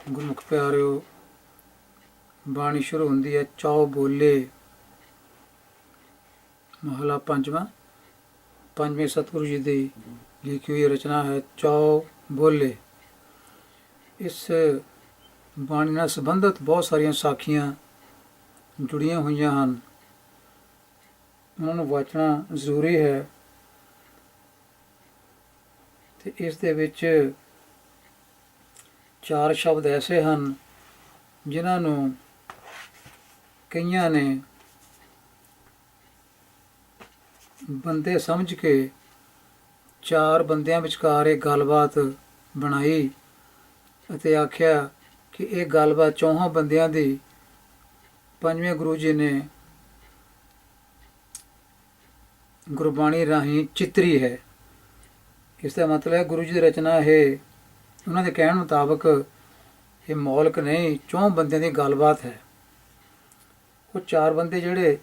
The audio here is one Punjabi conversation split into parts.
ਗੁਰਮੁਖ ਪਿਆਰਿਓ, ਬਾਣੀ ਸ਼ੁਰੂ ਹੁੰਦੀ ਹੈ ਚੌ ਬੋਲੇ। ਮਹਲਾ ਪੰਜਵਾਂ। ਪੰਜਵੇਂ ਸਤਿਗੁਰੂ ਜੀ ਦੀ ਲਿਖੀ ਹੋਈ ਰਚਨਾ ਹੈ ਚੌ ਬੋਲੇ। ਇਸ ਬਾਣੀ ਨਾਲ ਸੰਬੰਧਿਤ ਬਹੁਤ ਸਾਰੀਆਂ ਸਾਖੀਆਂ ਜੁੜੀਆਂ ਹੋਈਆਂ ਹਨ, ਉਹਨਾਂ ਨੂੰ ਵਾਚਣਾ ਜ਼ਰੂਰੀ ਹੈ। ਤੇ ਇਸ ਦੇ ਵਿੱਚ 4 ਸ਼ਬਦ ਐਸੇ ਹਨ ਜਿਨ੍ਹਾਂ ਨੂੰ ਕਈਆਂ ਨੇ ਬੰਦੇ ਸਮਝ ਕੇ 4 ਬੰਦਿਆਂ ਵਿਚਕਾਰ ਇਹ ਗੱਲਬਾਤ ਬਣਾਈ ਅਤੇ ਆਖਿਆ ਕਿ ਇਹ ਗੱਲਬਾਤ 4 ਬੰਦਿਆਂ ਦੀ ਪੰਜਵੇਂ ਗੁਰੂ ਜੀ ਨੇ ਗੁਰਬਾਣੀ ਰਾਹੀਂ ਚਿੱਤਰੀ ਹੈ। ਇਸ ਦਾ ਮਤਲਬ ਹੈ ਗੁਰੂ ਜੀ ਦੀ ਰਚਨਾ ਇਹ ਉਹਨਾਂ ਦੇ ਕਹਿਣ ਮੁਤਾਬਕ ਇਹ ਮੌਲਿਕ ਨਹੀਂ, 4 ਬੰਦਿਆਂ ਦੀ ਗੱਲਬਾਤ ਹੈ। ਉਹ 4 ਬੰਦੇ ਜਿਹੜੇ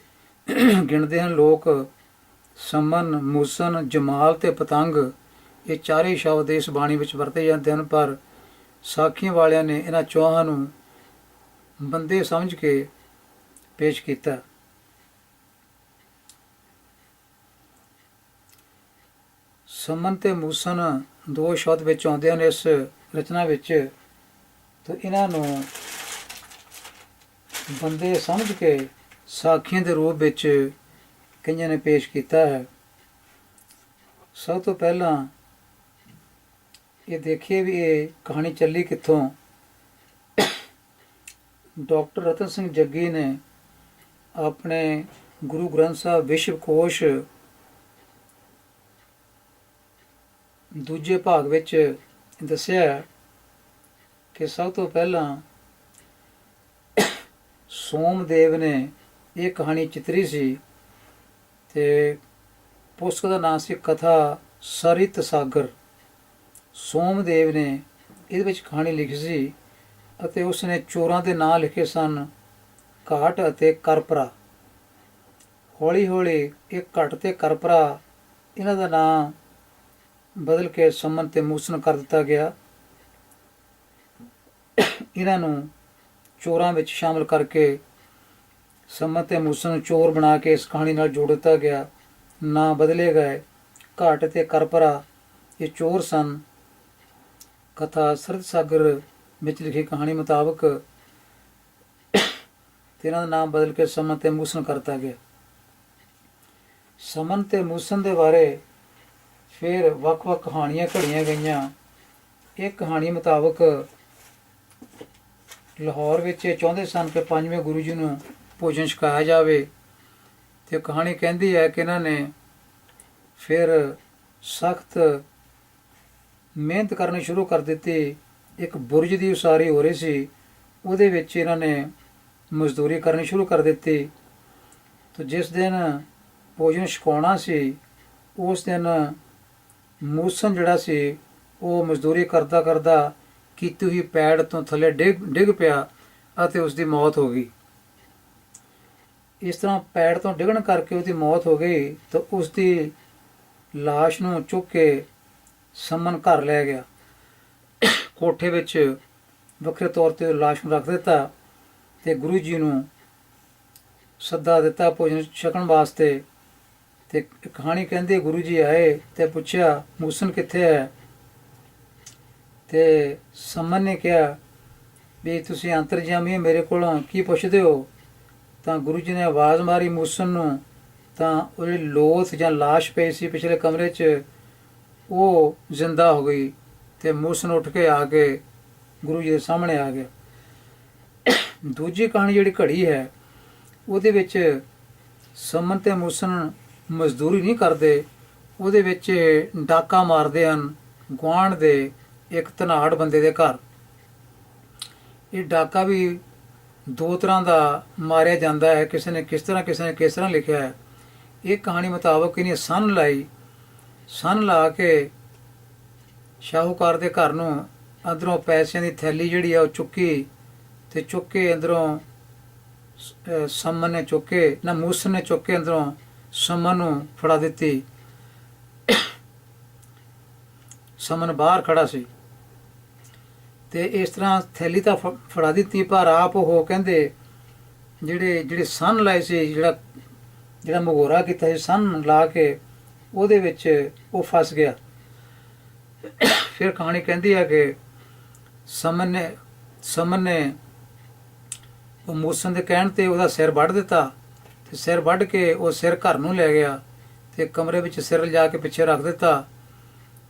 ਗਿਣਦੇ ਹਨ ਲੋਕ, ਸਮਨ, ਮੂਸਨ, ਜਮਾਲ ਤੇ ਪਤੰਗ, ਇਹ 4 ਸ਼ਬਦ ਇਸ ਬਾਣੀ ਵਿੱਚ ਵਰਤੇ ਜਾਂਦੇ ਹਨ, ਪਰ ਸਾਖੀਆਂ ਵਾਲਿਆਂ ਨੇ ਇਹਨਾਂ 4 ਨੂੰ ਬੰਦੇ ਸਮਝ ਕੇ ਪੇਸ਼ ਕੀਤਾ। ਸਮਨ ਤੇ ਮੂਸਨ 2 ਸ਼ਬਦ ਵਿੱਚ ਆਉਂਦੇ ਹਨ ਇਸ ਰਚਨਾ ਵਿੱਚ, ਤੇ ਇਹਨਾਂ ਨੂੰ ਬੰਦੇ ਸਮਝ ਕੇ ਸਾਖੀਆਂ ਦੇ ਰੂਪ ਵਿੱਚ ਕਈਆਂ ਨੇ ਪੇਸ਼ ਕੀਤਾ ਹੈ। ਸਭ ਤੋਂ ਪਹਿਲਾਂ ਇਹ ਦੇਖੀਏ ਵੀ ਇਹ ਕਹਾਣੀ ਚੱਲੀ ਕਿੱਥੋਂ। ਡਾਕਟਰ ਰਤਨ ਸਿੰਘ ਜੱਗੀ ਨੇ ਆਪਣੇ ਗੁਰੂ ਗ੍ਰੰਥ ਸਾਹਿਬ ਵਿਸ਼ਵ ਕੋਸ਼ ਦੂਜੇ ਭਾਗ ਵਿੱਚ ਦੱਸਿਆ ਕਿ ਸਭ ਤੋਂ ਪਹਿਲਾਂ ਸੋਮਦੇਵ ਨੇ ਇਹ ਕਹਾਣੀ ਚਿੱਤਰੀ ਸੀ ਤੇ ਪੁਸਤਕ ਦਾ ਨਾਮ ਸੀ ਕਥਾ ਸਰਿਤ ਸਾਗਰ। ਸੋਮਦੇਵ ਨੇ ਇਹਦੇ ਵਿੱਚ ਕਹਾਣੀ ਲਿਖੀ ਸੀ ਅਤੇ ਉਸਨੇ ਚੋਰਾਂ ਦੇ ਨਾਂ ਲਿਖੇ ਸਨ, ਘਾਟ ਅਤੇ ਕਰਪਰਾ। ਹੌਲੀ ਹੌਲੀ ਇਹ ਘਟ ਤੇ ਕਰਪਰਾ ਇਹਨਾਂ ਦਾ ਨਾਂ ਬਦਲ ਕੇ ਸਮਨ ਤੇ ਮੂਸਨ ਕਰ ਦਿੱਤਾ ਗਿਆ। ਇਹਨਾਂ ਨੂੰ ਚੋਰਾਂ ਵਿੱਚ ਸ਼ਾਮਲ ਕਰਕੇ ਸਮਨ ਤੇ ਮੂਸਨ ਨੂੰ ਚੋਰ ਬਣਾ ਕੇ ਇਸ ਕਹਾਣੀ ਨਾਲ ਜੋੜ ਦਿੱਤਾ ਗਿਆ। ਨਾਂ ਬਦਲੇ ਗਏ। ਘਾਟ ਤੇ ਕਰਪਰਾ ਇਹ ਚੋਰ ਸਨ। ਕਥਾ ਸਰਿਤ ਸਾਗਰ ਵਿੱਚ ਲਿਖੀ ਕਹਾਣੀ ਮੁਤਾਬਕ ਤੇ ਇਹਨਾਂ ਦਾ ਨਾਮ ਬਦਲ ਕੇ ਸਮਨ ਤੇ ਮੂਸਨ ਕਰਤਾ ਗਿਆ। ਸਮਨ ਤੇ ਮੂਸਨ ਦੇ ਬਾਰੇ ਫਿਰ ਵੱਖ-ਵੱਖ ਕਹਾਣੀਆਂ ਘੜੀਆਂ ਗਈਆਂ। ਇਹ ਕਹਾਣੀ ਮੁਤਾਬਕ ਲਾਹੌਰ ਵਿੱਚ ਇਹ ਚਾਹੁੰਦੇ ਸਨ ਕਿ 5ਵੇਂ ਗੁਰੂ ਜੀ ਨੂੰ ਭੋਜਨ ਛਕਾਇਆ ਜਾਵੇ, ਤੇ ਕਹਾਣੀ ਕਹਿੰਦੀ ਹੈ ਕਿ ਇਹਨਾਂ ਨੇ ਫਿਰ ਸਖਤ ਮਿਹਨਤ ਕਰਨੀ ਸ਼ੁਰੂ ਕਰ ਦਿੱਤੀ। ਇੱਕ ਬੁਰਜ ਦੀ ਉਸਾਰੀ ਹੋ ਰਹੀ ਸੀ, ਉਹਦੇ ਵਿੱਚ ਇਹਨਾਂ ਨੇ ਮਜ਼ਦੂਰੀ ਕਰਨੀ ਸ਼ੁਰੂ ਕਰ ਦਿੱਤੀ। ਤੇ ਜਿਸ ਦਿਨ ਭੋਜਨ ਛਕਾਉਣਾ ਸੀ ਉਸ ਦਿਨ ਮੂਸਨ ਜਿਹੜਾ ਸੀ ਉਹ ਮਜ਼ਦੂਰੀ ਕਰਦਾ ਕਰਦਾ ਕੀਤੀ ਹੋਈ ਪੈੜ ਤੋਂ ਥੱਲੇ ਡਿੱਗ ਪਿਆ ਅਤੇ ਉਸ ਦੀ ਮੌਤ ਹੋ ਗਈ। ਇਸ ਤਰ੍ਹਾਂ ਪੈੜ ਤੋਂ ਡਿੱਗਣ ਕਰਕੇ ਉਹਦੀ ਮੌਤ ਹੋ ਗਈ ਤਾਂ ਉਸ ਦੀ ਲਾਸ਼ ਨੂੰ ਚੁੱਕ ਕੇ ਸਮਨ ਘਰ ਲੈ ਗਿਆ। ਕੋਠੇ ਵਿੱਚ ਵੱਖਰੇ ਤੌਰ 'ਤੇ ਲਾਸ਼ ਨੂੰ ਰੱਖ ਦਿੱਤਾ ਤੇ ਗੁਰੂ ਜੀ ਨੂੰ ਸੱਦਾ ਦਿੱਤਾ ਭੋਜਨ ਛਕਣ ਵਾਸਤੇ। ਤੇ ਕਹਾਣੀ ਕਹਿੰਦੀ ਗੁਰੂ ਜੀ ਆਏ ਤੇ ਪੁੱਛਿਆ ਮੂਸਨ ਕਿੱਥੇ ਹੈ, ਤੇ ਸਮਨ ਨੇ ਕਿਹਾ ਵੀ ਤੁਸੀਂ ਅੰਤਰਜਾਮੀ ਮੇਰੇ ਕੋਲੋਂ ਕੀ ਪੁੱਛਦੇ ਹੋ। ਤਾਂ ਗੁਰੂ ਜੀ ਨੇ ਆਵਾਜ਼ ਮਾਰੀ ਮੂਸਨ ਨੂੰ, ਤਾਂ ਉਹਦੀ ਲੋਥ ਜਾਂ ਲਾਸ਼ ਪਈ ਸੀ ਪਿਛਲੇ ਕਮਰੇ 'ਚ, ਉਹ ਜ਼ਿੰਦਾ ਹੋ ਗਈ ਤੇ ਮੂਸਨ ਉੱਠ ਕੇ ਆ ਕੇ ਗੁਰੂ ਜੀ ਦੇ ਸਾਹਮਣੇ ਆ ਗਿਆ। ਦੂਜੀ ਕਹਾਣੀ ਜਿਹੜੀ ਘੜੀ ਹੈ ਉਹਦੇ ਵਿੱਚ ਸਮਨ ਤੇ ਮੂਸਨ ਮਜ਼ਦੂਰੀ ਨਹੀਂ ਕਰਦੇ, ਉਹਦੇ ਵਿੱਚ ਡਾਕਾ ਮਾਰਦੇ ਹਨ ਗੁਆਂਢ ਦੇ ਇੱਕ ਧਨਾੜ ਬੰਦੇ ਦੇ ਘਰ। ਇਹ ਡਾਕਾ ਵੀ 2 ਤਰ੍ਹਾਂ ਦਾ ਮਾਰਿਆ ਜਾਂਦਾ ਹੈ, ਕਿਸੇ ਨੇ ਕਿਸ ਤਰ੍ਹਾਂ, ਕਿਸੇ ਨੇ ਕਿਸ ਤਰ੍ਹਾਂ ਲਿਖਿਆ ਹੈ। ਇਹ ਕਹਾਣੀ ਮੁਤਾਬਕ ਇਹਨੇ ਸੰਨ ਲਾ ਕੇ ਸ਼ਾਹੂਕਾਰ ਦੇ ਘਰ ਨੂੰ ਅੰਦਰੋਂ ਪੈਸਿਆਂ ਦੀ ਥੈਲੀ ਜਿਹੜੀ ਆ ਉਹ ਚੁੱਕੀ ਤੇ ਚੁੱਕ ਕੇ ਅੰਦਰੋਂ ਸਮਨ ਨੇ ਮੂਸਨ ਨੇ ਚੁੱਕ ਕੇ ਅੰਦਰੋਂ ਸਮਨ ਨੂੰ ਫੜਾ ਦਿੱਤੀ। ਸਮਨ ਬਾਹਰ ਖੜਾ ਸੀ ਤੇ ਇਸ ਤਰ੍ਹਾਂ ਥੈਲੀ ਤਾਂ ਫੜਾ ਦਿੱਤੀ, ਪਰ ਆਪ ਉਹ ਕਹਿੰਦੇ ਜਿਹੜੇ ਸੰਨ ਲਾਏ ਸੀ, ਜਿਹੜਾ ਮਗੋਰਾ ਕੀਤਾ ਸੀ ਸੰਨ ਲਾ ਕੇ, ਉਹਦੇ ਵਿੱਚ ਉਹ ਫਸ ਗਿਆ। ਫਿਰ ਕਹਾਣੀ ਕਹਿੰਦੀ ਹੈ ਕਿ ਸਮਨ ਨੇ ਉਹ ਮੂਸਨ ਦੇ ਕਹਿਣ ਤੇ ਉਹਦਾ ਸਿਰ ਵੱਢ ਦਿੱਤਾ, ਤੇ ਸਿਰ ਵੱਢ ਕੇ ਉਹ ਸਿਰ ਘਰ ਨੂੰ ਲੈ ਗਿਆ ਤੇ ਕਮਰੇ ਵਿੱਚ ਸਿਰ ਲਿਜਾ ਕੇ ਪਿੱਛੇ ਰੱਖ ਦਿੱਤਾ।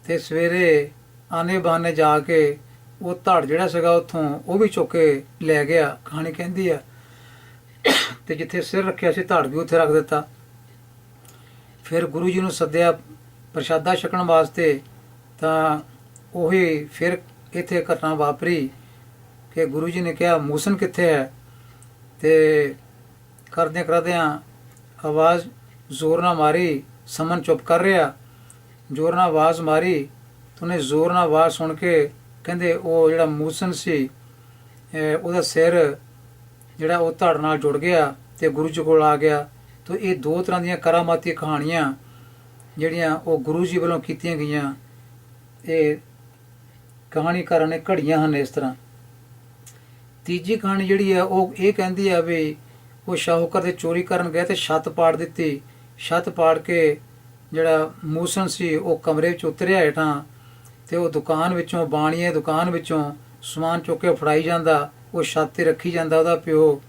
ਤੇ ਸਵੇਰੇ ਆਨੇ ਬਹਾਨੇ ਜਾ ਕੇ ਉਹ ਧੜ ਜਿਹੜਾ ਸੀਗਾ ਉੱਥੋਂ ਉਹ ਵੀ ਚੁੱਕ ਕੇ ਲੈ ਗਿਆ, ਕਹਾਣੀ ਕਹਿੰਦੀ ਆ। ਤੇ ਜਿੱਥੇ ਸਿਰ ਰੱਖਿਆ ਸੀ ਧੜ ਵੀ ਉੱਥੇ ਰੱਖ ਦਿੱਤਾ। ਫਿਰ ਗੁਰੂ ਜੀ ਨੂੰ ਸੱਦਿਆ ਪ੍ਰਸ਼ਾਦਾ ਛਕਣ ਵਾਸਤੇ, ਤਾਂ ਉਹੀ ਫਿਰ ਇੱਥੇ ਘਟਨਾ ਵਾਪਰੀ ਕਿ ਗੁਰੂ ਜੀ ਨੇ ਕਿਹਾ ਮੂਸਨ ਕਿੱਥੇ ਹੈ। ਤੇ ਕਰਦਿਆਂ ਆਵਾਜ਼ ਜ਼ੋਰ ਨਾਲ ਮਾਰੀ, ਸਮਨ ਚੁੱਪ ਕਰ ਰਿਹਾ। ਜ਼ੋਰ ਨਾਲ ਆਵਾਜ਼ ਮਾਰੀ, ਉਹਨੇ ਜ਼ੋਰ ਨਾਲ ਆਵਾਜ਼ ਸੁਣ ਕੇ ਕਹਿੰਦੇ ਉਹ ਜਿਹੜਾ ਮੂਸਨ ਸੀ ਉਹਦਾ ਸਿਰ ਜਿਹੜਾ ਉਹ ਧੜ ਨਾਲ ਜੁੜ ਗਿਆ ਤੇ ਗੁਰੂ ਜੀ ਕੋਲ ਆ ਗਿਆ। ਤਾਂ ਇਹ ਦੋ ਤਰ੍ਹਾਂ ਦੀਆਂ ਕਰਾਮਾਤੀ ਕਹਾਣੀਆਂ ਜਿਹੜੀਆਂ ਉਹ ਗੁਰੂ ਜੀ ਵੱਲੋਂ ਕੀਤੀਆਂ ਗਈਆਂ, ਇਹ ਕਹਾਣੀਕਾਰਾਂ ਨੇ ਘੜੀਆਂ ਹਨ ਇਸ ਤਰ੍ਹਾਂ। ਤੀਜੀ ਕਹਾਣੀ ਜਿਹੜੀ ਆ ਉਹ ਇਹ ਕਹਿੰਦੀ ਆ ਵੀ ਉਹ ਸ਼ਾਹੂਕਾਰ ਦੇ ਚੋਰੀ ਕਰਨ ਗਏ ਤੇ ਛੱਤ ਪਾੜ ਦਿੱਤੀ। ਛੱਤ ਪਾੜ ਕੇ ਜਿਹੜਾ ਮੂਸਨ ਸੀ ਉਹ ਕਮਰੇ ਵਿੱਚ ਉਤਰਿਆ ਹੇਠਾਂ, ਤੇ ਉਹ ਦੁਕਾਨ ਵਿੱਚੋਂ ਬਾਣੀਏ ਦੁਕਾਨ ਵਿੱਚੋਂ ਸਮਾਨ ਚੁੱਕ ਕੇ ਫੜਾਈ ਜਾਂਦਾ, ਉਹ ਛੱਤ ਤੇ ਰੱਖੀ ਜਾਂਦਾ ਉਹਦਾ ਪਿਓ।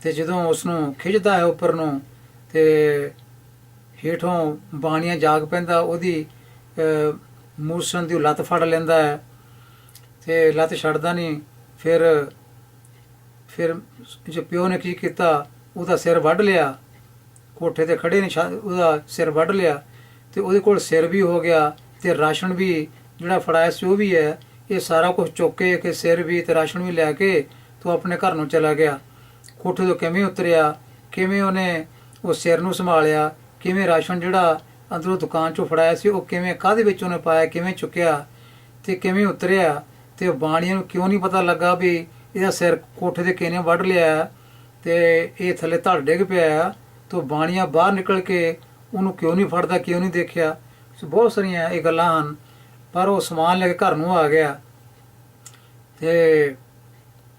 ਤੇ ਜਦੋਂ ਉਸਨੂੰ ਖਿੱਚਦਾ ਹੈ ਉੱਪਰ ਨੂੰ ਤੇ ਹੇਠੋਂ ਬਾਣੀਆਂ ਜਾਗ ਪੈਂਦਾ, ਉਹਦੀ ਮੂਸਨ ਦੀ ਲੱਤ ਫੜ ਲੈਂਦਾ ਹੈ ਤੇ ਲੱਤ ਛੱਡਦਾ ਨਹੀਂ। ਫਿਰ ਜੋ ਪਿਓ ਨੇ ਕੀ ਕੀਤਾ, ਉਹਦਾ ਸਿਰ ਵੱਢ ਲਿਆ, ਕੋਠੇ ਤੇ ਖੜੇ ਨੇ ਉਹਦਾ ਸਿਰ ਵੱਢ ਲਿਆ, ਤੇ ਉਹਦੇ ਕੋਲ ਸਿਰ ਵੀ ਹੋ ਗਿਆ ਤੇ ਰਾਸ਼ਨ ਵੀ ਜਿਹੜਾ ਫੜਾਇਆ ਸੀ ਉਹ ਵੀ ਹੈ। ਇਹ ਸਾਰਾ ਕੁਝ ਚੁੱਕ ਕੇ ਸਿਰ ਵੀ ਤੇ ਰਾਸ਼ਨ ਵੀ ਲੈ ਕੇ ਤੂੰ ਆਪਣੇ ਘਰ ਨੂੰ ਚਲਾ ਗਿਆ। ਕੋਠੇ ਤੋਂ ਕਿਵੇਂ ਉਤਰਿਆ, ਕਿਵੇਂ ਉਹਨੇ ਉਹ ਸਿਰ ਨੂੰ ਸੰਭਾਲਿਆ, ਕਿਵੇਂ ਰਾਸ਼ਨ ਜਿਹੜਾ ਅੰਦਰੋਂ ਦੁਕਾਨ ਚੋਂ ਫੜਾਇਆ ਸੀ ਉਹ ਕਿਵੇਂ ਕਾਹਦੇ ਵਿੱਚ ਉਹਨੇ ਪਾਇਆ, ਕਿਵੇਂ ਚੁੱਕਿਆ ਤੇ ਕਿਵੇਂ ਉਤਰਿਆ। ਤੇ ਬਾਣੀਆਂ ਨੂੰ ਕਿਉਂ ਨਹੀਂ ਪਤਾ ਲੱਗਾ ਵੀ ਇਹਦਾ ਸਿਰ ਕੋਠੇ ਤੇ ਕਿਹਨੇ ਵੱਢ ਲਿਆ ਤੇ ਇਹ ਥੱਲੇ ਧੜ ਡਿੱਗ ਪਿਆ। ਤਾਂ ਬਾਣੀਆਂ ਬਾਹਰ ਨਿਕਲ ਕੇ ਉਹਨੂੰ ਕਿਉਂ ਨਹੀਂ ਫੜਦਾ, ਕਿਉਂ ਨਹੀਂ ਦੇਖਿਆ। ਬਹੁਤ ਸਾਰੀਆਂ ਇਹ ਗੱਲਾਂ ਹਨ। ਪਰ ਉਹ ਸਮਾਨ ਲੈ ਕੇ ਘਰ ਨੂੰ ਆ ਗਿਆ ਤੇ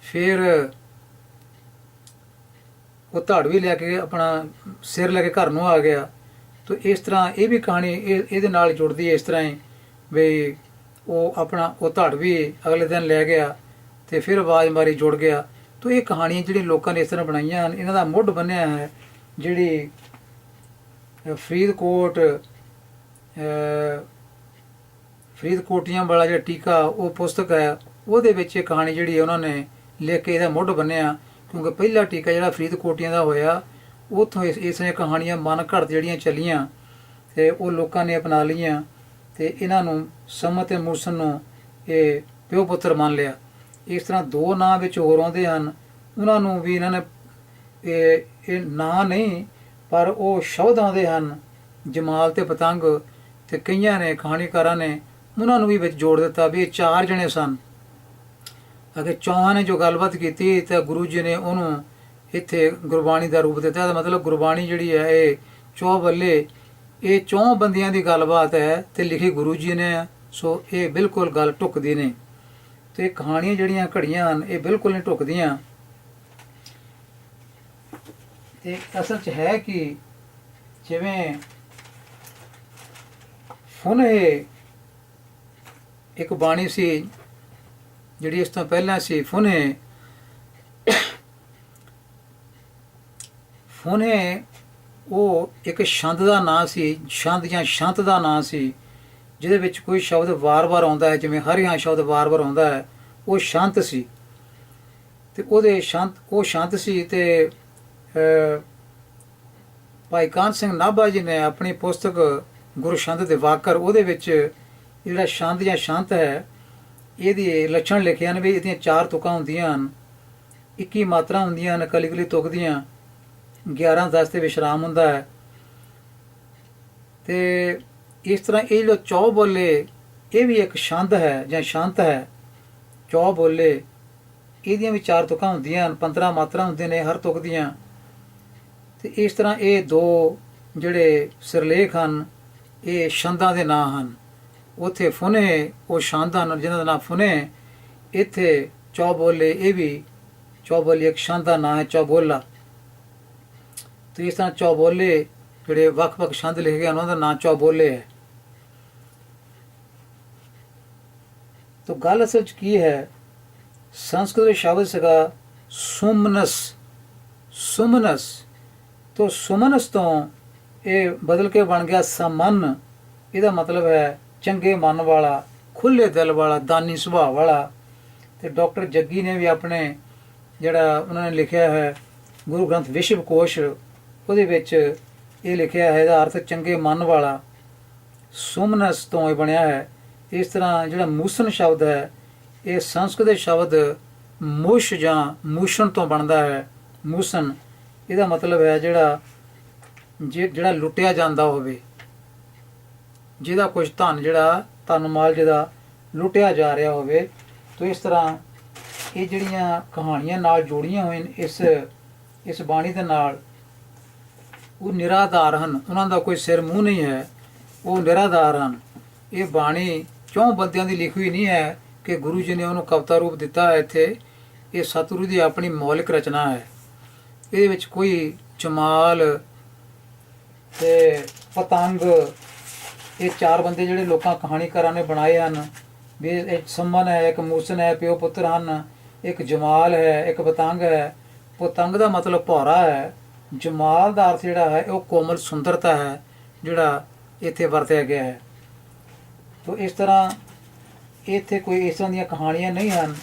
ਫਿਰ ਉਹ ਧੜ ਵੀ ਲੈ ਕੇ ਆਪਣਾ ਸਿਰ ਲੈ ਕੇ ਘਰ ਨੂੰ ਆ ਗਿਆ। ਤਾਂ ਇਸ ਤਰ੍ਹਾਂ ਇਹ ਵੀ ਕਹਾਣੀ ਇਹਦੇ ਨਾਲ ਜੁੜਦੀ ਹੈ ਇਸ ਤਰ੍ਹਾਂ ਹੀ ਵੀ ਉਹ ਆਪਣਾ ਉਹ ਧੜ ਵੀ ਅਗਲੇ ਦਿਨ ਲੈ ਗਿਆ ਤੇ ਫਿਰ ਆਵਾਜ਼ ਮਾਰੀ ਜੁੜ ਗਿਆ। ਤਾਂ ਇਹ ਕਹਾਣੀਆਂ ਜਿਹੜੀਆਂ ਲੋਕਾਂ ਨੇ ਇਸ ਤਰ੍ਹਾਂ ਬਣਾਈਆਂ ਹਨ, ਇਹਨਾਂ ਦਾ ਮੁੱਢ ਬੰਨਿਆ ਹੈ ਜਿਹੜੀ ਫਰੀਦਕੋਟੀਆਂ ਵਾਲਾ ਜਿਹੜਾ ਟੀਕਾ ਉਹ ਪੁਸਤਕ ਹੈ, ਉਹਦੇ ਵਿੱਚ ਇਹ ਕਹਾਣੀ ਜਿਹੜੀ ਉਹਨਾਂ ਨੇ ਲਿਖ ਕੇ ਇਹਦਾ ਮੁੱਢ ਬੰਨਿਆ। ਕਿਉਂਕਿ ਪਹਿਲਾ ਟੀਕਾ ਜਿਹੜਾ ਫਰੀਦਕੋਟੀਆਂ ਦਾ ਹੋਇਆ, ਉੱਥੋਂ ਇਸ ਕਹਾਣੀਆਂ ਮਨ ਘੜਤ ਜਿਹੜੀਆਂ ਚੱਲੀਆਂ ਤੇ ਉਹ ਲੋਕਾਂ ਨੇ ਅਪਣਾ ਲਈਆਂ ਤੇ ਇਹਨਾਂ ਨੂੰ ਸਮਨ ਤੇ ਮੂਸਨ ਨੂੰ ਇਹ ਪਿਓ ਪੁੱਤਰ ਮੰਨ ਲਿਆ। ਇਸ ਤਰ੍ਹਾਂ ਦੋ ਨਾਂ ਵਿੱਚ ਹੋਰ ਆਉਂਦੇ ਹਨ, ਉਹਨਾਂ ਨੂੰ ਵੀ ਇਹਨਾਂ ਨੇ ਇਹ ਨਾਂ ਨਹੀਂ ਪਰ ਉਹ ਸ਼ਬਦ ਆਉਂਦੇ ਹਨ, ਜਮਾਲ ਤੇ ਪਤੰਗ। ਤੇ ਕਈਆਂ ਨੇ ਕਹਾਣੀਕਾਰਾਂ ਨੇ ਉਹਨਾਂ ਨੂੰ ਵੀ ਵਿੱਚ ਜੋੜ ਦਿੱਤਾ ਵੀ ਇਹ ਚਾਰ ਜਣੇ ਸਨ। ਅਗੇ ਚੌਹਾਂ ਨੇ ਜੋ ਗੱਲਬਾਤ ਕੀਤੀ ਤਾਂ ਗੁਰੂ ਜੀ ਨੇ ਉਹਨੂੰ ਇੱਥੇ ਗੁਰਬਾਣੀ ਦਾ ਰੂਪ ਦਿੱਤਾ। ਇਹਦਾ ਮਤਲਬ ਗੁਰਬਾਣੀ ਜਿਹੜੀ ਹੈ ਇਹ ਚੌ ਬੱਲੇ, ਇਹ ਚੌਂ ਬੰਦਿਆਂ ਦੀ ਗੱਲਬਾਤ ਹੈ ਤੇ ਲਿਖੀ ਗੁਰੂ ਜੀ ਨੇ। ਸੋ ਇਹ ਬਿਲਕੁਲ ਗੱਲ ਢੁੱਕਦੀ ਨੇ ਤੇ ਕਹਾਣੀਆਂ ਜਿਹੜੀਆਂ ਘੜੀਆਂ ਹਨ ਇਹ ਬਿਲਕੁਲ ਨਹੀਂ ਢੁੱਕਦੀਆਂ। ਤੇ ਅਸਲ 'ਚ ਹੈ ਕਿ ਜਿਵੇਂ ਫੁਨੇ ਇੱਕ ਬਾਣੀ ਸੀ ਜਿਹੜੀ ਇਸ ਤੋਂ ਪਹਿਲਾਂ ਸੀ, ਫੁਨੇ ਉਹ ਇੱਕ ਛੰਦ ਦਾ ਨਾਂ ਸੀ, ਛੰਦ ਜਾਂ ਛੰਤ ਦਾ ਨਾਂ ਸੀ, ਜਿਹਦੇ ਵਿੱਚ ਕੋਈ ਸ਼ਬਦ ਵਾਰ-ਵਾਰ ਆਉਂਦਾ ਹੈ, ਜਿਵੇਂ ਹਰਿਆਂ ਸ਼ਬਦ ਵਾਰ-ਵਾਰ ਆਉਂਦਾ ਹੈ, ਉਹ ਸ਼ੰਤ ਸੀ। ਤੇ ਉਹ ਸ਼ੰਤ ਸੀ ਤੇ ਭਾਈ ਕਾਹਨ ਸਿੰਘ ਨਾਭਾ ਜੀ ਨੇ ਆਪਣੀ ਪੁਸਤਕ ਗੁਰੂ ਛੰਦ ਦੇ ਵਾਕਰ, ਉਹਦੇ ਵਿੱਚ ਜਿਹੜਾ ਛੰਦ ਜਾਂ ਛੰਤ ਹੈ ਇਹਦੇ ਲੱਛਣ ਲਿਖੇ ਹਨ ਵੀ ਇਹਦੀਆਂ 4 ਤੁਕਾਂ ਹੁੰਦੀਆਂ ਹਨ, 21 ਮਾਤਰਾ ਹੁੰਦੀਆਂ ਹਨ ਕਲੀ ਤੁਕ ਦੀਆਂ, 11-10 ਤੇ ਵਿਸ਼ਰਾਮ ਹੁੰਦਾ ਹੈ। ਤੇ ਇਸ ਤਰ੍ਹਾਂ ਇਹ ਜਿਹੜਾ ਚੌ ਬੋਲੇ ਇਹ ਵੀ ਇੱਕ ਛੰਦ ਹੈ ਜਾਂ ਸ਼ੰਤ ਹੈ। ਚੌ ਬੋਲੇ ਇਹਦੀਆਂ ਵੀ 4 ਤੁਕਾਂ ਹੁੰਦੀਆਂ ਹਨ, 15 ਮਾਤਰਾ ਹੁੰਦੇ ਨੇ ਹਰ ਤੁਕ ਦੀਆਂ। ਤੇ ਇਸ ਤਰ੍ਹਾਂ ਇਹ ਦੋ ਜਿਹੜੇ ਸਿਰਲੇਖ ਹਨ ਇਹ ਛੰਦਾਂ ਦੇ ਨਾਂ ਹਨ। ਉੱਥੇ ਫੁਨੇ ਉਹ ਛੰਦ ਹਨ ਜਿਹਨਾਂ ਦਾ ਨਾਂ ਫੁਨੇ, ਇੱਥੇ ਚੌਬੋਲੇ, ਇਹ ਵੀ ਚੌਬੋਲੀ ਇੱਕ ਛੰਦ ਦਾ ਨਾਂ ਹੈ, ਚੌਬੋਲਾ। ਤੇ ਇਸ ਤਰ੍ਹਾਂ ਚੌਬੋਲੇ ਜਿਹੜੇ ਵੱਖ-ਵੱਖ ਛੰਦ ਲਿਖੇ ਗਏ ਉਹਨਾਂ ਦਾ ਨਾਂ ਚੌਬੋਲੇ ਹੈ। तो गल असल च की है, संस्कृत शब्द सीगा सुमनस, सुमनस तो सुमनस तो ये बदल के बन गया समन। ਇਹਦਾ मतलब है चंगे मन वाला, खुले दिल वाला, दानी सुभाव वाला। ਤੇ डॉक्टर जग्गी ने भी अपने ਜਿਹੜਾ ਉਹਨਾਂ ਨੇ ਲਿਖਿਆ ਹੈ ਗੁਰੂ ਗ੍ਰੰਥ ਵਿਸ਼ਵਕੋਸ਼, ਉਹਦੇ ਵਿੱਚ ਇਹ ਲਿਖਿਆ ਹੈ, ਇਹਦਾ ਅਰਥ ਚੰਗੇ ਮਨ ਵਾਲਾ। ਸੁਮਨਸ ਤੋਂ ਇਹ ਬਣਿਆ ਹੈ। ਇਸ ਤਰ੍ਹਾਂ ਜਿਹੜਾ ਮੂਸਨ ਸ਼ਬਦ ਹੈ, ਇਹ ਸੰਸਕ੍ਰਿਤ ਸ਼ਬਦ ਮੁਸ਼ ਜਾਂ ਮੂਸ਼ਨ ਤੋਂ ਬਣਦਾ ਹੈ। ਮੂਸਨ ਇਹਦਾ ਮਤਲਬ ਹੈ ਜਿਹੜਾ ਲੁੱਟਿਆ ਜਾਂਦਾ ਹੋਵੇ, ਜਿਹਦਾ ਕੁਝ ਧਨ, ਜਿਹੜਾ ਧਨ ਮਾਲ ਜਿਹਦਾ ਲੁੱਟਿਆ ਜਾ ਰਿਹਾ ਹੋਵੇ। ਤੋ ਇਸ ਤਰ੍ਹਾਂ ਇਹ ਜਿਹੜੀਆਂ ਕਹਾਣੀਆਂ ਨਾਲ ਜੋੜੀਆਂ ਹੋਈਆਂ ਇਸ ਬਾਣੀ ਦੇ ਨਾਲ, ਉਹ ਨਿਰਾਧਾਰ ਹਨ, ਉਹਨਾਂ ਦਾ ਕੋਈ ਸਿਰ ਮੂੰਹ ਨਹੀਂ ਹੈ, ਉਹ ਨਿਰਾਧਾਰ ਹਨ। ਇਹ ਬਾਣੀ ਚੌਂ ਬੰਦਿਆਂ ਦੀ ਲਿਖੀ ਹੋਈ ਨਹੀਂ ਹੈ ਕਿ ਗੁਰੂ ਜੀ ਨੇ ਉਹਨੂੰ ਕਵਿਤਾ ਰੂਪ ਦਿੱਤਾ ਹੈ। ਇੱਥੇ ਇਹ ਸਤਿਗੁਰੂ ਦੀ ਆਪਣੀ ਮੌਲਿਕ ਰਚਨਾ ਹੈ। ਇਹਦੇ ਵਿੱਚ ਕੋਈ ਜਮਾਲ ਤੇ ਪਤੰਗ, ਇਹ ਚਾਰ ਬੰਦੇ ਜਿਹੜੇ ਲੋਕਾਂ ਕਹਾਣੀਕਾਰਾਂ ਨੇ ਬਣਾਏ ਹਨ, ਵੀ ਇੱਕ ਸੰਮਨ ਹੈ, ਇੱਕ ਮੂਸਨ ਹੈ, ਪਿਓ ਪੁੱਤਰ ਹਨ, ਇੱਕ ਜਮਾਲ ਹੈ, ਇੱਕ ਪਤੰਗ ਹੈ। ਪਤੰਗ ਦਾ ਮਤਲਬ ਭੌਰਾ ਹੈ, ਜਮਾਲ ਦਾ ਅਰਥ ਜਿਹੜਾ ਹੈ ਉਹ ਕੋਮਲ ਸੁੰਦਰਤਾ ਹੈ, ਜਿਹੜਾ ਇੱਥੇ ਵਰਤਿਆ ਗਿਆ ਹੈ। ਤੋ ਇਸ ਤਰ੍ਹਾਂ ਇੱਥੇ ਕੋਈ ਇਸ ਤਰ੍ਹਾਂ ਦੀਆਂ ਕਹਾਣੀਆਂ ਨਹੀਂ ਹਨ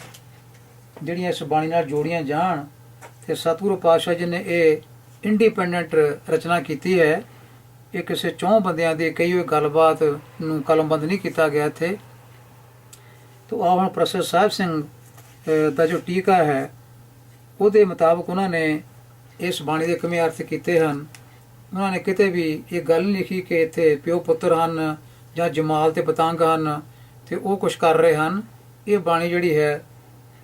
ਜਿਹੜੀਆਂ ਇਸ ਬਾਣੀ ਨਾਲ ਜੋੜੀਆਂ ਜਾਣ। ਤੇ ਸਤਿਗੁਰੂ ਪਾਤਸ਼ਾਹ ਜੀ ਨੇ ਇਹ ਇੰਡੀਪੈਂਡੈਂਟ ਰਚਨਾ ਕੀਤੀ ਹੈ। ਇਹ ਕਿਸੇ ਚੌਂ ਬੰਦਿਆਂ ਦੀ ਕਹੀ ਹੋਈ ਗੱਲਬਾਤ ਨੂੰ ਕਲਮਬੰਦ ਨਹੀਂ ਕੀਤਾ ਗਿਆ ਇੱਥੇ। ਤੋ ਆਹ ਹੁਣ ਪ੍ਰੋਫੈਸਰ ਸਾਹਿਬ ਸਿੰਘ ਦਾ ਜੋ ਟੀਕਾ ਹੈ, ਉਹਦੇ ਮੁਤਾਬਕ ਉਹਨਾਂ ਨੇ ਇਸ ਬਾਣੀ ਦੇ ਕਿਵੇਂ ਅਰਥ ਕੀਤੇ ਹਨ। ਉਹਨਾਂ ਨੇ ਕਿਤੇ ਵੀ ਇਹ ਗੱਲ ਨਹੀਂ ਲਿਖੀ ਕਿ ਇੱਥੇ ਪਿਓ ਪੁੱਤਰ ਹਨ ਜਾਂ ਜਮਾਲ ਤੇ ਪਤੰਗ ਹਨ ਤੇ ਉਹ ਕੁਛ ਕਰ ਰਹੇ ਹਨ। ਇਹ ਬਾਣੀ ਜਿਹੜੀ ਹੈ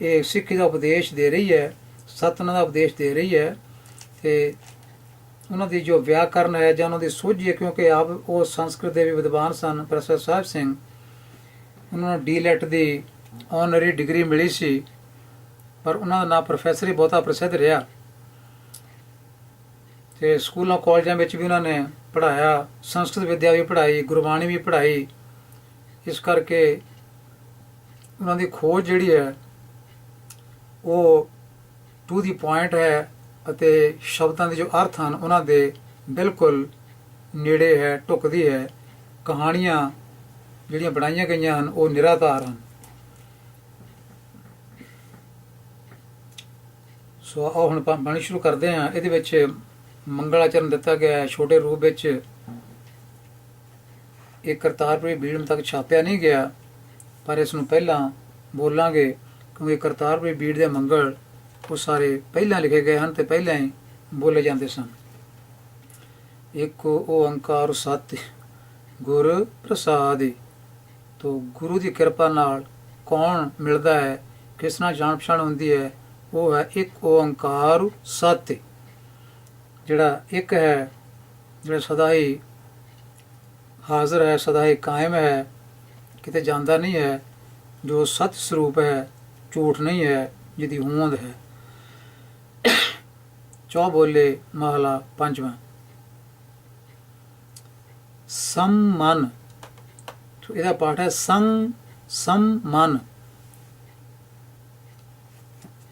ਇਹ ਸਿੱਖੀ ਦਾ ਉਪਦੇਸ਼ ਦੇ ਰਹੀ ਹੈ, ਸਤਿਗੁਰਾਂ ਦਾ ਉਪਦੇਸ਼ ਦੇ ਰਹੀ ਹੈ। ਤੇ ਉਹਨਾਂ ਦੀ ਜੋ ਵਿਆਕਰਨ ਹੈ ਜਾਂ ਉਹਨਾਂ ਦੀ ਸੋਝੀ ਹੈ, ਕਿਉਂਕਿ ਆਪ ਉਹ ਸੰਸਕ੍ਰਿਤ ਦੇ ਵੀ ਵਿਦਵਾਨ ਸਨ। ਪ੍ਰੋਫੈਸਰ ਸਾਹਿਬ ਸਿੰਘ, ਉਹਨਾਂ ਨੂੰ ਡੀ.ਲੈਟ ਦੀ ਆਨਰਰੀ ਡਿਗਰੀ ਮਿਲੀ ਸੀ, ਪਰ ਉਹਨਾਂ ਦਾ ਨਾਂ ਪ੍ਰੋਫੈਸਰ ਹੀ ਬਹੁਤਾ ਪ੍ਰਸਿੱਧ ਰਿਹਾ। ਤੇ ਸਕੂਲਾਂ ਕਾਲਜਾਂ ਵਿੱਚ ਵੀ ਉਹਨਾਂ ਨੇ ਪੜ੍ਹਾਇਆ, ਸੰਸਕ੍ਰਿਤ ਵਿਦਿਆ ਵੀ ਪੜ੍ਹਾਈ, ਗੁਰਬਾਣੀ ਵੀ ਪੜ੍ਹਾਈ। ਇਸ ਕਰਕੇ ਉਹਨਾਂ ਦੀ ਖੋਜ ਜਿਹੜੀ ਹੈ ਉਹ ਟੂ ਦੀ ਪੁਆਇੰਟ ਹੈ ਅਤੇ ਸ਼ਬਦਾਂ ਦੇ ਜੋ ਅਰਥ ਹਨ ਉਹਨਾਂ ਦੇ ਬਿਲਕੁਲ ਨੇੜੇ ਹੈ, ਢੁੱਕਦੀ ਹੈ। ਕਹਾਣੀਆਂ ਜਿਹੜੀਆਂ ਬਣਾਈਆਂ ਗਈਆਂ ਹਨ ਉਹ ਨਿਰਾਧਾਰ ਹਨ। ਸੋ ਆਓ ਹੁਣ ਬਾਣੀ ਸ਼ੁਰੂ ਕਰਦੇ ਹਾਂ। ਇਹਦੇ ਵਿੱਚ ਮੰਗਲਾਚਰਨ ਦਿੱਤਾ ਗਿਆ ਹੈ ਛੋਟੇ ਰੂਪ ਵਿੱਚ। ਇਹ ਕਰਤਾਰਪੁਰੀ ਬੀੜ ਤੱਕ ਛਾਪਿਆ ਨਹੀਂ ਗਿਆ, ਪਰ ਇਸ ਨੂੰ ਪਹਿਲਾਂ ਬੋਲਾਂਗੇ ਕਿਉਂਕਿ ਕਰਤਾਰਪੁਰੀ ਬੀੜ ਦੇ ਮੰਗਲ ਉਹ ਸਾਰੇ ਪਹਿਲਾਂ ਲਿਖੇ ਗਏ ਹਨ ਤੇ ਪਹਿਲਾਂ ਹੀ ਬੋਲੇ ਜਾਂਦੇ ਸਨ। ਇੱਕ ਓੰਕਾਰ ਸਤਿ ਗੁਰ ਪ੍ਰਸਾਦਿ। ਤੋ ਗੁਰੂ ਦੀ ਕਿਰਪਾ ਨਾਲ ਕੌਣ ਮਿਲਦਾ ਹੈ, ਕਿਸ ਨਾਲ ਜਾਣ ਪਛਾਣ ਹੁੰਦੀ ਹੈ, ਉਹ ਹੈ ਇੱਕ ਓੰਕਾਰ ਸਤਿ, ਜਿਹੜਾ ਇੱਕ ਹੈ, ਜਿਹੜਾ ਸਦਾ ਹੀ ਹਾਜ਼ਰ ਹੈ, ਸਦਾ ਹੀ ਕਾਇਮ ਹੈ, ਕਿਤੇ ਜਾਂਦਾ ਨਹੀਂ ਹੈ, ਜੋ ਸਤ ਸਰੂਪ ਹੈ, ਝੂਠ ਨਹੀਂ ਹੈ, ਜਿਹਦੀ ਹੋਂਦ ਹੈ। ਚੌਬੋਲੇ ਮਹਲਾ ਪੰਜਵਾਂ। ਸੰਮਨ, ਇਹਦਾ ਪਾਠ ਹੈ ਸੰਮਨ।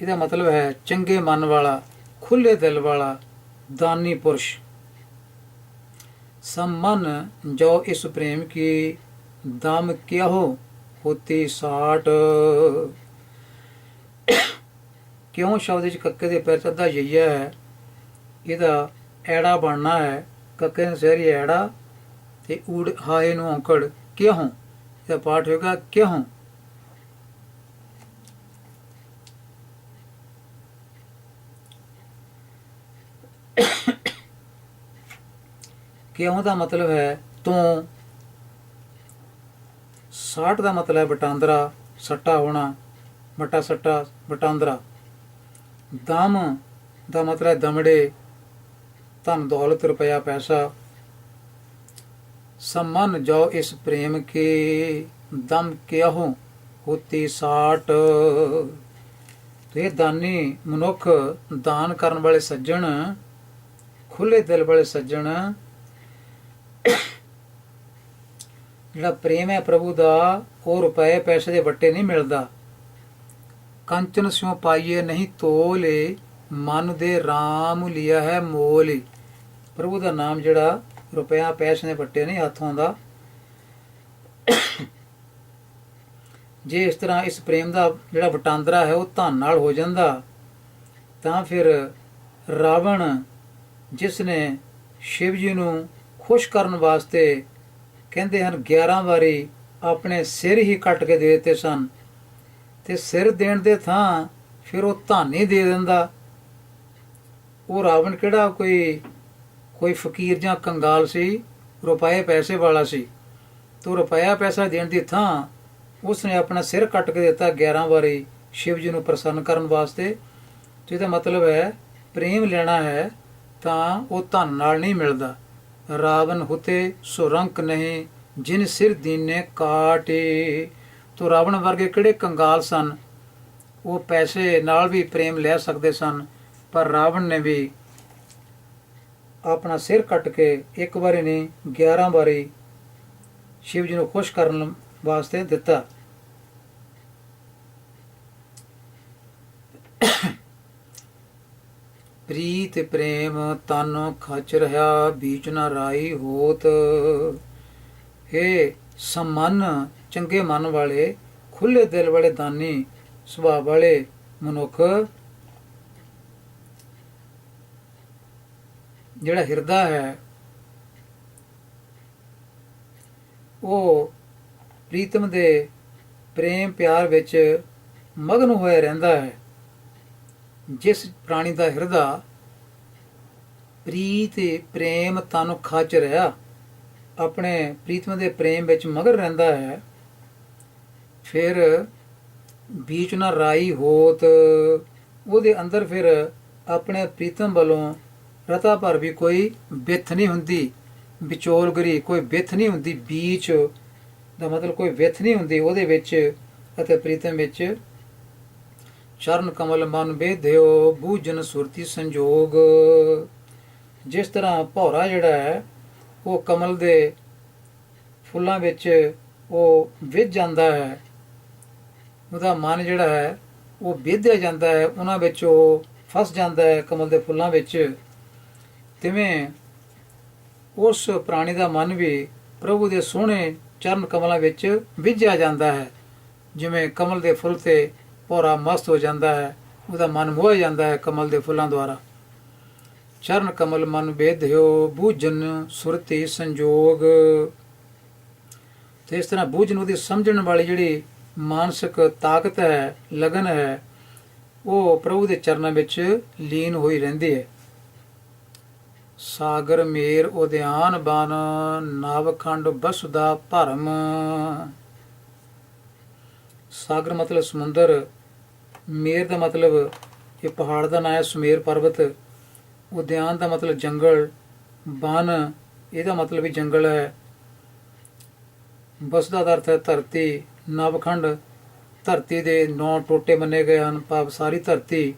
ਇਹਦਾ ਮਤਲਬ ਹੈ ਚੰਗੇ ਮਨ ਵਾਲਾ, ਖੁੱਲੇ ਦਿਲ ਵਾਲਾ, दानी पुरुष। सम्मन जो इस प्रेम की दाम क्या होती साठ। क्यों शब्द कक्के के पैर अद्धा जइया है, ਇਹਦਾ ਐੜਾ ਬਣਨਾ ਹੈ। ਕੱਕੇ ਨੂੰ ਸਹਿਰੀ ਐੜਾ ਤੇ ਊੜ ਹਾਏ ਨੂੰ ਔਂਕੜ ਕਿਉਂ। ਇਹਦਾ ਪਾਠ ਹੋਏਗਾ ਕਿਉਂ। ਕਿਉਂ ਦਾ ਮਤਲਬ ਹੈ ਤੂੰ। ਸਾਠ ਦਾ ਮਤਲਬ ਹੈ ਵਟਾਂਦਰਾ, ਸੱਟਾ ਹੋਣਾ, ਵਟਾ ਸੱਟਾ ਵਟਾਂਦਰਾ। ਦਮ ਦਾ ਮਤਲਬ ਹੈ ਦਮੜੇ, ਧਨ ਦੌਲਤ, ਰੁਪਇਆ ਪੈਸਾ। सम्मन जो इस प्रेम के दम क्या होती साठ। ਤੇ ਦਾਨੀ ਮਨੁੱਖ, ਦਾਨ ਕਰਨ ਵਾਲੇ ਸੱਜਣ, ਖੁੱਲੇ ਦਿਲ ਵਾਲੇ ਸੱਜਣ, ਜਿਹੜਾ ਪ੍ਰੇਮ ਹੈ ਪ੍ਰਭੂ ਦਾ, ਉਹ ਰੁਪਏ ਪੈਸੇ ਦੇ ਵੱਟੇ ਨਹੀਂ ਮਿਲਦਾ। ਕੰਚਨ ਸਿਉ ਪਾਈਏ ਨਹੀਂ ਤੋਲੇ, ਮਨ ਦੇ ਰਾਮ ਲਿਆ ਹੈ ਮੋਲ। ਪ੍ਰਭੂ ਦਾ ਨਾਮ ਜਿਹੜਾ ਰੁਪਇਆ ਪੈਸੇ ਦੇ ਵੱਟੇ ਨਹੀਂ ਹੱਥ ਆਉਂਦਾ। ਜੇ ਇਸ ਤਰ੍ਹਾਂ ਇਸ ਪ੍ਰੇਮ ਦਾ ਜਿਹੜਾ ਵਟਾਂਦਰਾ ਹੈ ਉਹ ਧਨ ਨਾਲ ਹੋ ਜਾਂਦਾ, ਤਾਂ ਫਿਰ ਰਾਵਣ, ਜਿਸ ਨੇ ਸ਼ਿਵ ਜੀ ਨੂੰ ਖੁਸ਼ ਕਰਨ ਵਾਸਤੇ ਕਹਿੰਦੇ ਹਨ 11 ਵਾਰੀ ਆਪਣੇ ਸਿਰ ਹੀ ਕੱਟ ਕੇ ਦੇ ਦਿੱਤੇ ਸਨ, ਤੇ ਸਿਰ ਦੇਣ ਦੇ ਥਾਂ ਫਿਰ ਉਹ ਧਨ ਹੀ ਦੇ ਦਿੰਦਾ। ਉਹ ਰਾਵਣ ਕਿਹੜਾ ਕੋਈ ਫਕੀਰ ਜਾਂ ਕੰਗਾਲ ਸੀ, ਰੁਪਏ ਪੈਸੇ ਵਾਲਾ ਸੀ। ਤੋ ਰੁਪਇਆ ਪੈਸਾ ਦੇਣ ਦੀ ਥਾਂ ਉਸਨੇ ਆਪਣਾ ਸਿਰ ਕੱਟ ਕੇ ਦਿੱਤਾ 11 ਵਾਰੀ ਸ਼ਿਵ ਜੀ ਨੂੰ ਪ੍ਰਸੰਨ ਕਰਨ ਵਾਸਤੇ। ਜਿਹਦਾ ਮਤਲਬ ਹੈ ਪ੍ਰੇਮ ਲੈਣਾ ਹੈ ਤਾਂ ਉਹ ਧਨ ਨਾਲ ਨਹੀਂ ਮਿਲਦਾ। ਰਾਵਣ ਹੁਤੇ ਸੁਰੰਕ ਨਹੀਂ, ਜਿਨ ਸਿਰ ਦੀਨੇ ਕਾਟੇ। ਤੋ ਰਾਵਣ ਵਰਗੇ ਕਿਹੜੇ ਕੰਗਾਲ ਸਨ, ਉਹ ਪੈਸੇ ਨਾਲ ਵੀ ਪ੍ਰੇਮ ਲੈ ਸਕਦੇ ਸਨ, ਪਰ ਰਾਵਣ ਨੇ ਵੀ ਆਪਣਾ ਸਿਰ ਕੱਟ ਕੇ ਇੱਕ ਵਾਰੀ ਨਹੀਂ 11 ਵਾਰੀ ਸ਼ਿਵ ਜੀ ਨੂੰ ਖੁਸ਼ ਕਰਨ ਵਾਸਤੇ ਦਿੱਤਾ। ਪ੍ਰੀਤ ਪ੍ਰੇਮ ਤਨ ਖਚ ਰਹਾ, ਬੀਚ ਨਾ ਰਾਈ ਹੋਤ। ਹੇ ਸਮਨ, ਚੰਗੇ ਮਨ ਵਾਲੇ, ਖੁੱਲੇ ਦਿਲ ਵਾਲੇ, ਦਾਨੀ ਸੁਭਾਅ ਵਾਲੇ ਮਨੁੱਖ, ਜਿਹੜਾ ਹਿਰਦਾ ਹੈ ਉਹ ਪ੍ਰੀਤਮ ਦੇ ਪ੍ਰੇਮ ਪਿਆਰ ਵਿੱਚ ਮਗਨ ਹੋਇਆ ਰਹਿੰਦਾ ਹੈ। ਜਿਸ ਪ੍ਰਾਣੀ ਦਾ ਹਿਰਦਾ ਪ੍ਰੀਤ ਪ੍ਰੇਮ ਤਨ ਖਚ ਰਿਹਾ, ਆਪਣੇ ਪ੍ਰੀਤਮ ਦੇ ਪ੍ਰੇਮ ਵਿੱਚ ਮਗਨ ਰਹਿੰਦਾ ਹੈ, ਫਿਰ ਬੀਚ ਨਾ ਰਾਈ ਹੋਤ, ਉਹਦੇ ਅੰਦਰ ਫਿਰ ਆਪਣੇ ਪ੍ਰੀਤਮ ਵੱਲੋਂ ਰਤਾ ਭਰ ਵੀ ਕੋਈ ਬਿੱਥ ਨਹੀਂ ਹੁੰਦੀ, ਵਿਚੋਲਗਰੀ ਕੋਈ ਬਿੱਥ ਨਹੀਂ ਹੁੰਦੀ। ਬੀਚ ਦਾ ਮਤਲਬ ਕੋਈ ਵਿੱਥ ਨਹੀਂ ਹੁੰਦੀ ਉਹਦੇ ਵਿੱਚ ਅਤੇ ਪ੍ਰੀਤਮ ਵਿੱਚ। ਚਰਨ ਕਮਲ ਮਨ ਬੇਧਿਓ, ਬੂਝਨ ਸੁਰਤੀ ਸੰਜੋਗ। ਜਿਸ ਤਰ੍ਹਾਂ ਭੌਰਾ ਜਿਹੜਾ ਹੈ ਉਹ ਕਮਲ ਦੇ ਫੁੱਲਾਂ ਵਿੱਚ ਉਹ ਵਿਝ ਜਾਂਦਾ ਹੈ, ਉਹਦਾ ਮਨ ਜਿਹੜਾ ਹੈ ਉਹ ਵਿਧਿਆ ਜਾਂਦਾ ਹੈ, ਉਹਨਾਂ ਵਿੱਚ ਉਹ ਫਸ ਜਾਂਦਾ ਹੈ ਕਮਲ ਦੇ ਫੁੱਲਾਂ ਵਿੱਚ। ਤਿਵੇਂ ਉਸ ਪ੍ਰਾਣੀ ਦਾ ਮਨ ਵੀ ਪ੍ਰਭੂ ਦੇ ਸੋਹਣੇ ਚਰਨ ਕਮਲਾਂ ਵਿੱਚ ਵਿਝਿਆ ਜਾਂਦਾ ਹੈ। ਜਿਵੇਂ ਕਮਲ ਦੇ ਫੁੱਲ ਤੇ ਭੌਰਾ ਮਸਤ ਹੋ ਜਾਂਦਾ ਹੈ, ਉਹਦਾ ਮਨ ਮੋਹ ਜਾਂਦਾ ਹੈ ਕਮਲ ਦੇ ਫੁੱਲਾਂ ਦੁਆਰਾ। ਚਰਨ ਕਮਲ ਮਨ ਬੇਧਿਓ, ਬੂਝਨ ਸੁਰਤੀ ਸੰਜੋਗ। ਤੇ ਇਸ ਤਰ੍ਹਾਂ ਬੂਝਨ ਉਹਦੀ ਸਮਝਣ ਵਾਲੀ ਜਿਹੜੀ ਮਾਨਸਿਕ ਤਾਕਤ ਹੈ, ਲਗਨ ਹੈ, ਉਹ ਪ੍ਰਭੂ ਦੇ ਚਰਨਾਂ ਵਿੱਚ ਲੀਨ ਹੋਈ ਰਹਿੰਦੀ ਹੈ। ਸਾਗਰ ਮੇਰ ਉਦਿਆਨ ਬਨ, ਨਵਖੰਡ ਬਸੁਦਾ ਭਰਮ। ਸਾਗਰ ਮਤਲਬ ਸਮੁੰਦਰ, ਮੇਰ ਦਾ ਮਤਲਬ ਇਹ ਪਹਾੜ ਦਾ ਨਾਂ ਹੈ ਸੁਮੇਰ ਪਰਬਤ, ਉਦਿਆਨ ਦਾ ਮਤਲਬ ਜੰਗਲ, ਬਨ ਇਹਦਾ ਮਤਲਬ ਵੀ ਜੰਗਲ ਹੈ, ਬਸਦਾ ਦਾ ਅਰਥ ਹੈ ਧਰਤੀ, ਨਵਖੰਡ ਧਰਤੀ ਦੇ 9 ਟੋਟੇ ਮੰਨੇ ਗਏ ਹਨ, ਭਾਵ ਸਾਰੀ ਧਰਤੀ।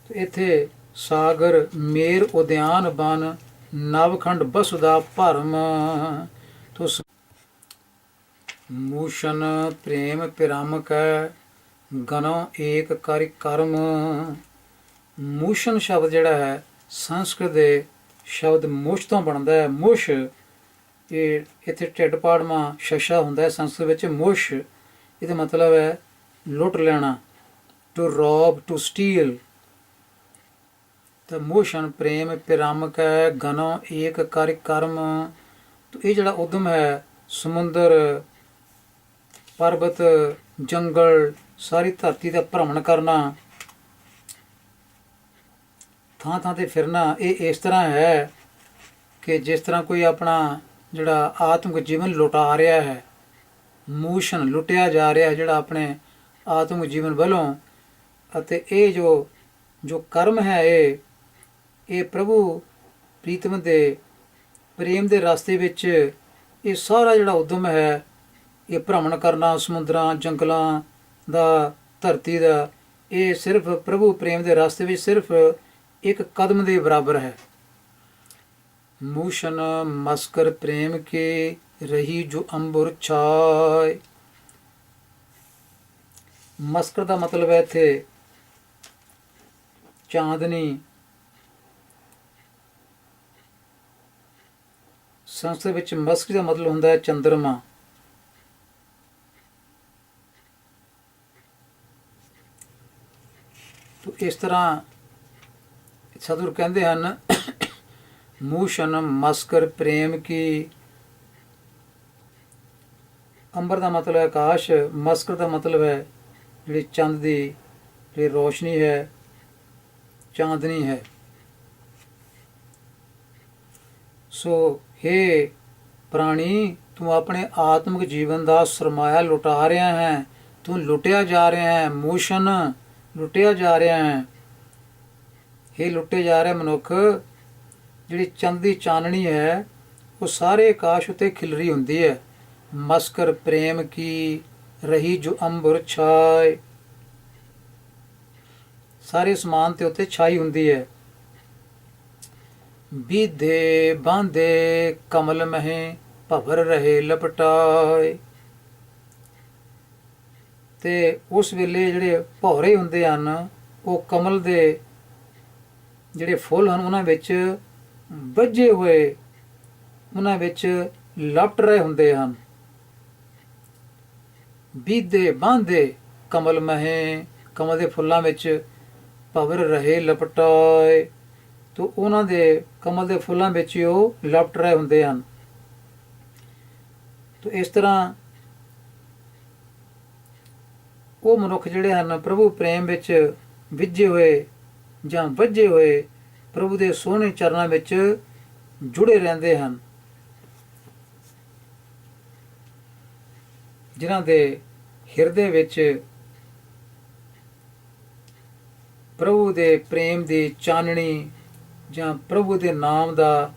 ਇੱਥੇ ਸਾਗਰ ਮੇਰ ਉਦਿਆਨ ਬਨ, ਨਵਖੰਡ ਬਸੁਦਾ ਭਰਮ। ਤੋ ਮੂਸ਼ਨ ਪ੍ਰੇਮ ਪਿਰਮ ਕੈ, ਗਨੋ ਏਕ ਕਰਿ ਕਰਮ। ਮੂਸ਼ਨ ਸ਼ਬਦ ਜਿਹੜਾ ਹੈ ਸੰਸਕ੍ਰਿਤ ਦੇ ਸ਼ਬਦ ਮੁਸ਼ ਤੋਂ ਬਣਦਾ ਹੈ। ਮੁਸ਼ ਇਹ ਇੱਥੇ ਢਿੱਡ ਪਾੜਵਾਂ ਸ਼ਸ਼ਾ ਹੁੰਦਾ ਹੈ ਸੰਸਕ੍ਰਿਤ ਵਿੱਚ। ਮੁਸ਼ ਇਹਦਾ ਮਤਲਬ ਹੈ ਲੁੱਟ ਲੈਣਾ, ਟੂ ਰੋਬ, ਟੂ ਸਟੀਲ। ਤਾਂ ਮੂਸ਼ਨ ਪ੍ਰੇਮ ਪਿਰਮ ਕੈ, ਗਨੋ ਏਕ ਕਰਿ ਕਰਮ। ਤਾਂ ਇਹ ਜਿਹੜਾ ਉਦਮ ਹੈ ਸਮੁੰਦਰ, ਪਰਬਤ, ਜੰਗਲ, ਸਾਰੀ ਧਰਤੀ ਦਾ ਭ੍ਰਮਣ ਕਰਨਾ, ਥਾਂ ਥਾਂ ਤੇ ਫਿਰਨਾ, ਇਹ ਇਸ ਤਰ੍ਹਾਂ ਹੈ ਕਿ ਜਿਸ ਤਰ੍ਹਾਂ ਕੋਈ ਆਪਣਾ ਜਿਹੜਾ ਆਤਮਿਕ ਜੀਵਨ ਲੁਟਾ ਰਿਹਾ ਹੈ, ਮੂਸ਼ਨ ਲੁੱਟਿਆ ਜਾ ਰਿਹਾ ਜਿਹੜਾ ਆਪਣੇ ਆਤਮਿਕ ਜੀਵਨ ਵੱਲੋਂ। ਅਤੇ ਇਹ ਜੋ ਕਰਮ ਹੈ ਇਹ ਪ੍ਰਭੂ ਪ੍ਰੀਤਮ ਦੇ ਪ੍ਰੇਮ ਦੇ ਰਸਤੇ ਵਿੱਚ ਇਹ ਸਾਰਾ ਜਿਹੜਾ ਉਦਮ ਹੈ, ਇਹ ਭ੍ਰਮਣ ਕਰਨਾ ਸਮੁੰਦਰਾਂ, ਜੰਗਲਾਂ ਦਾ, ਧਰਤੀ ਦਾ, ਇਹ ਸਿਰਫ ਪ੍ਰਭੂ ਪ੍ਰੇਮ ਦੇ ਰਸਤੇ ਵਿੱਚ ਸਿਰਫ ਇੱਕ ਕਦਮ ਦੇ ਬਰਾਬਰ ਹੈ। ਮੂਸ਼ਨ ਮਸਕਰ ਪ੍ਰੇਮ ਕੇ ਰਹੀ ਜੋ ਅੰਬੁਰ ਛਾਏ। ਮਸਕਰ ਦਾ ਮਤਲਬ ਹੈ ਇੱਥੇ ਚਾਂਦਨੀ। ਸੰਸਕ੍ਰਿਤ ਵਿੱਚ ਮਸਕਰ ਦਾ ਮਤਲਬ ਹੁੰਦਾ ਹੈ ਚੰਦਰਮਾ। ਤੋ ਇਸ ਤਰ੍ਹਾਂ ਸਤਿਗੁਰ ਕਹਿੰਦੇ ਹਨ, ਮੂਸ਼ਨ ਮਸਕਰ ਪ੍ਰੇਮ ਕੀ। ਅੰਬਰ ਦਾ ਮਤਲਬ ਹੈ ਆਕਾਸ਼, ਮਸਕਰ ਦਾ ਮਤਲਬ ਹੈ ਜਿਹੜੀ ਚੰਦ ਦੀ ਜਿਹੜੀ ਰੋਸ਼ਨੀ ਹੈ, ਚਾਂਦਨੀ ਹੈ। ਸੋ ਹੇ ਪ੍ਰਾਣੀ, ਤੂੰ ਆਪਣੇ ਆਤਮਿਕ ਜੀਵਨ ਦਾ ਸਰਮਾਇਆ ਲੁਟਾ ਰਿਹਾ ਹੈ, ਤੂੰ ਲੁੱਟਿਆ ਜਾ ਰਿਹਾ ਹੈ। ਮੂਸ਼ਨ ਲੁੱਟਿਆ ਜਾ ਰਿਹਾ ਹੈ। ਇਹ ਲੁੱਟੇ ਜਾ ਰਿਹਾ ਮਨੁੱਖ, ਜਿਹੜੀ ਚੰਦ ਦੀ ਚਾਨਣੀ ਹੈ ਉਹ ਸਾਰੇ ਆਕਾਸ਼ ਉੱਤੇ ਖਿਲਰੀ ਹੁੰਦੀ ਹੈ। ਮਸਕਰ ਪ੍ਰੇਮ ਕੀ ਰਹੀ ਜੋ ਅੰਬਰ ਛਾਏ। ਸਾਰੇ ਅਸਮਾਨ ਤੇ ਉੱਤੇ ਛਾਈ ਹੁੰਦੀ ਹੈ। ਬੀਧੇ ਬਾਂਧੇ ਕਮਲ ਮਹਿ ਭਵਰ ਰਹੇ ਲਪਟਾਏ। ਤੇ ਉਸ ਵੇਲੇ ਜਿਹੜੇ ਭੌਰੇ ਹੁੰਦੇ ਹਨ, ਉਹ ਕਮਲ ਦੇ ਜਿਹੜੇ ਫੁੱਲ ਹਨ ਉਹਨਾਂ ਵਿੱਚ ਬੱਝੇ ਹੋਏ, ਉਹਨਾਂ ਵਿੱਚ ਲਪਟ ਰਹੇ ਹੁੰਦੇ ਹਨ। ਬੀਧੇ ਬਾਂਧੇ ਕਮਲ ਮਹਿ, ਕਮਲ ਦੇ ਫੁੱਲਾਂ ਵਿੱਚ ਭਵਰ ਰਹੇ ਲਪਟਾਏ। ਤੋ ਉਹਨਾਂ ਦੇ ਕਮਲ ਦੇ ਫੁੱਲਾਂ ਵਿੱਚ ਉਹ ਲਪਟ ਰਹੇ ਹੁੰਦੇ ਹਨ। ਤੋ ਇਸ ਤਰ੍ਹਾਂ ਉਹ ਮਨੁੱਖ ਜਿਹੜੇ ਹਨ ਪ੍ਰਭੂ ਪ੍ਰੇਮ ਵਿੱਚ ਵਿਝੇ ਹੋਏ ਜਾਂ ਵੱਝੇ ਹੋਏ, ਪ੍ਰਭੂ ਦੇ ਸੋਹਣੇ ਚਰਨਾਂ ਵਿੱਚ ਜੁੜੇ ਰਹਿੰਦੇ ਹਨ, ਜਿਨ੍ਹਾਂ ਦੇ ਹਿਰਦੇ ਵਿੱਚ ਪ੍ਰਭੂ ਦੇ ਪ੍ਰੇਮ ਦੀ ਚਾਨਣੀ ਜਾਂ ਪ੍ਰਭੂ ਦੇ ਨਾਮ ਦਾ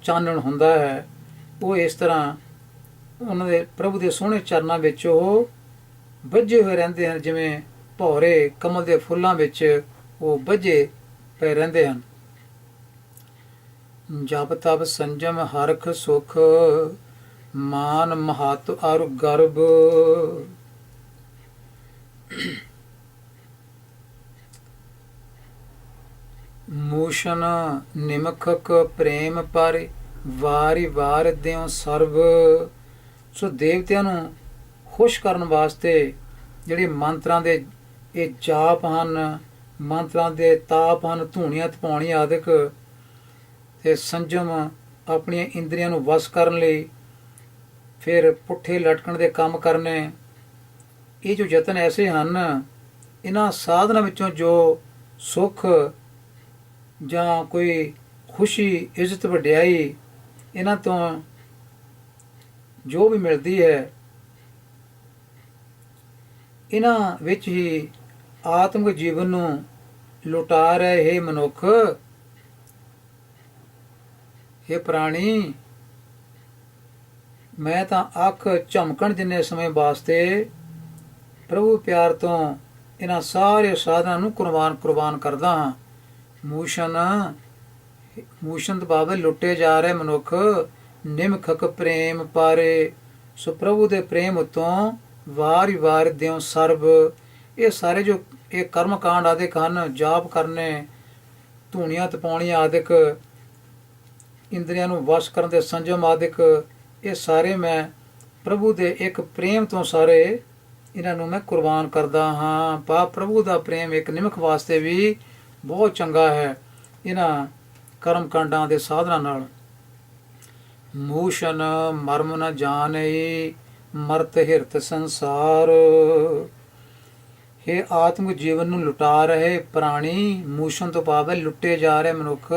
ਚਾਨਣ ਹੁੰਦਾ ਹੈ। ਉਹ ਇਸ ਤਰ੍ਹਾਂ ਉਹਨਾਂ ਦੇ ਪ੍ਰਭੂ ਦੇ ਸੋਹਣੇ ਚਰਨਾਂ ਵਿੱਚ ਉਹ ਬੱਝੇ ਹੋਏ ਰਹਿੰਦੇ ਹਨ, ਜਿਵੇਂ ਭੌਰੇ ਕਮਲ ਦੇ ਫੁੱਲਾਂ ਵਿੱਚ ਉਹ ਬੱਝੇ ਪਏ ਰਹਿੰਦੇ ਹਨ। ਜਪ ਤਪ ਸੰਜਮ ਹਰਖ ਸੁਖ, ਮਾਨ ਮਹਤ ਅਰ ਗਰਬ। ਮੂਸ਼ਨ ਨਿਮਖਕ ਪ੍ਰੇਮ ਪਰ ਵਾਰੀ ਵਾਰ ਦਿਓ ਸਰਬ। ਸੋ ਦੇਵਤਿਆਂ ਨੂੰ ਖੁਸ਼ ਕਰਨ ਵਾਸਤੇ ਜਿਹੜੇ ਮੰਤਰਾਂ ਦੇ ਇਹ ਜਾਪ ਹਨ, ਮੰਤਰਾਂ ਦੇ ਤਾਪ ਹਨ, ਧੂਣੀਆਂ ਤਪਾਉਣੀਆਂ ਆਦਿਕ, ਤੇ ਸੰਜਮ ਆਪਣੀਆਂ ਇੰਦਰੀਆਂ ਨੂੰ ਵਸ ਕਰਨ ਲਈ, ਫਿਰ ਪੁੱਠੇ ਲਟਕਣ ਦੇ ਕੰਮ ਕਰਨੇ, ਇਹ ਜੋ ਯਤਨ ਐਸੇ ਹਨ, ਇਹਨਾਂ ਸਾਧਨਾਂ ਵਿੱਚੋਂ ਜੋ ਸੁੱਖ ਜਾਂ ਕੋਈ ਖੁਸ਼ੀ, ਇੱਜ਼ਤ, ਵਡਿਆਈ ਇਹਨਾਂ ਤੋਂ ਜੋ ਵੀ ਮਿਲਦੀ ਹੈ, ਇਹਨਾਂ ਵਿੱਚ ਹੀ ਆਤਮਿਕ ਜੀਵਨ ਨੂੰ ਲੁਟਾ ਰਹੇ ਮਨੁੱਖ। ਇਹ ਪ੍ਰਾਣੀ, ਮੈਂ ਤਾਂ ਅੱਖ ਝਮਕਣ ਜਿੰਨੇ ਸਮੇਂ ਵਾਸਤੇ ਪ੍ਰਭੂ ਪਿਆਰ ਤੋਂ ਇਹਨਾਂ ਸਾਰੇ ਸਾਧਨਾਂ ਨੂੰ ਕੁਰਬਾਨ ਕਰਦਾ ਹਾਂ। ਮੂਸ਼ਨ ਤੋਂ ਭਾਵ ਲੁੱਟੇ ਜਾ ਰਹੇ ਮਨੁੱਖ ਨਿਮਖਕ ਪ੍ਰੇਮ ਪਾਰੇ। ਸੋ ਪ੍ਰਭੂ ਦੇ ਪ੍ਰੇਮ ਉਤੋਂ ਵਾਰੀ ਵਾਰ ਦਿਓ ਸਰਬ। ਇਹ ਸਾਰੇ ਜੋ ਇਹ ਕਰਮ ਕਾਂਡ ਆਦਿਕ ਹਨ, ਜਾਪ ਕਰਨੇ, ਧੂਣੀਆਂ ਤਪਾਉਣੀਆਂ ਆਦਿਕ, ਇੰਦਰੀਆਂ ਨੂੰ ਵਸ ਕਰਨ ਦੇ ਸੰਜਮ ਆਦਿਕ, ਇਹ ਸਾਰੇ ਮੈਂ ਪ੍ਰਭੂ ਦੇ ਇੱਕ ਪ੍ਰੇਮ ਤੋਂ ਸਾਰੇ ਇਹਨਾਂ ਨੂੰ ਮੈਂ ਕੁਰਬਾਨ ਕਰਦਾ ਹਾਂ। ਪ੍ਰਭੂ ਦਾ ਪ੍ਰੇਮ ਇੱਕ ਨਿਮਖ ਵਾਸਤੇ ਵੀ ਬਹੁਤ ਚੰਗਾ ਹੈ ਇਹਨਾਂ ਕਰਮ ਕਾਂਡਾਂ ਦੇ ਸਾਧਨਾਂ ਨਾਲ। ਮੂਸ਼ਨ ਮਰਮ ਨ ਜਾਣਈ ਮਰਤ ਹਿਰਤ ਸੰਸਾਰ। ਇਹ ਆਤਮਿਕ ਜੀਵਨ ਨੂੰ ਲੁਟਾ ਰਹੇ ਪ੍ਰਾਣੀ, ਮੂਸ਼ਨ ਤੋਂ ਭਾਵ ਹੈ ਲੁੱਟੇ ਜਾ ਰਹੇ ਮਨੁੱਖ,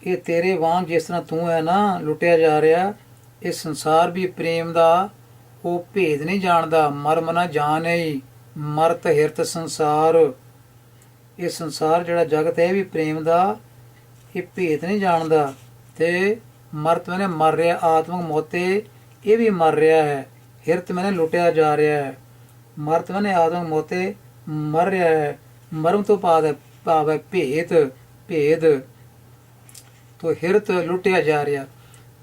ਇਹ ਤੇਰੇ ਵਾਂਗ ਜਿਸ ਤਰ੍ਹਾਂ ਤੂੰ ਹੈ ਨਾ ਲੁੱਟਿਆ ਜਾ ਰਿਹਾ, ਇਹ ਸੰਸਾਰ ਵੀ ਪ੍ਰੇਮ ਦਾ ਉਹ ਭੇਦ ਨਹੀਂ ਜਾਣਦਾ। ਮਰਮ ਨ ਜਾਣਈ ਮਰਤ ਹਿਰਤ ਸੰਸਾਰ। ਇਹ ਸੰਸਾਰ ਜਿਹੜਾ ਜਗਤ ਹੈ ਇਹ ਵੀ ਪ੍ਰੇਮ ਦਾ ਇਹ ਭੇਦ ਨਹੀਂ ਜਾਣਦਾ। ਤੇ ਮਰਤ ਮੈਨੇ ਮਰ ਰਿਹਾ, ਆਤਮਿਕ ਮੌਤੇ ਇਹ ਵੀ ਮਰ ਰਿਹਾ ਹੈ, ਹਿਰਤ ਮੈਨੇ ਲੁੱਟਿਆ ਜਾ ਰਿਹਾ ਹੈ, ਮਰਤ ਮੈਨੇ ਆਦਮ ਮੋਤੇ ਮਰ ਰਿਹਾ ਹੈ। ਮਰਮ ਤੋਂ ਭਾਵ ਹੈ ਭੇਦ, ਭੇਦ ਤੋਂ ਹਿਰਤ ਲੁੱਟਿਆ ਜਾ ਰਿਹਾ।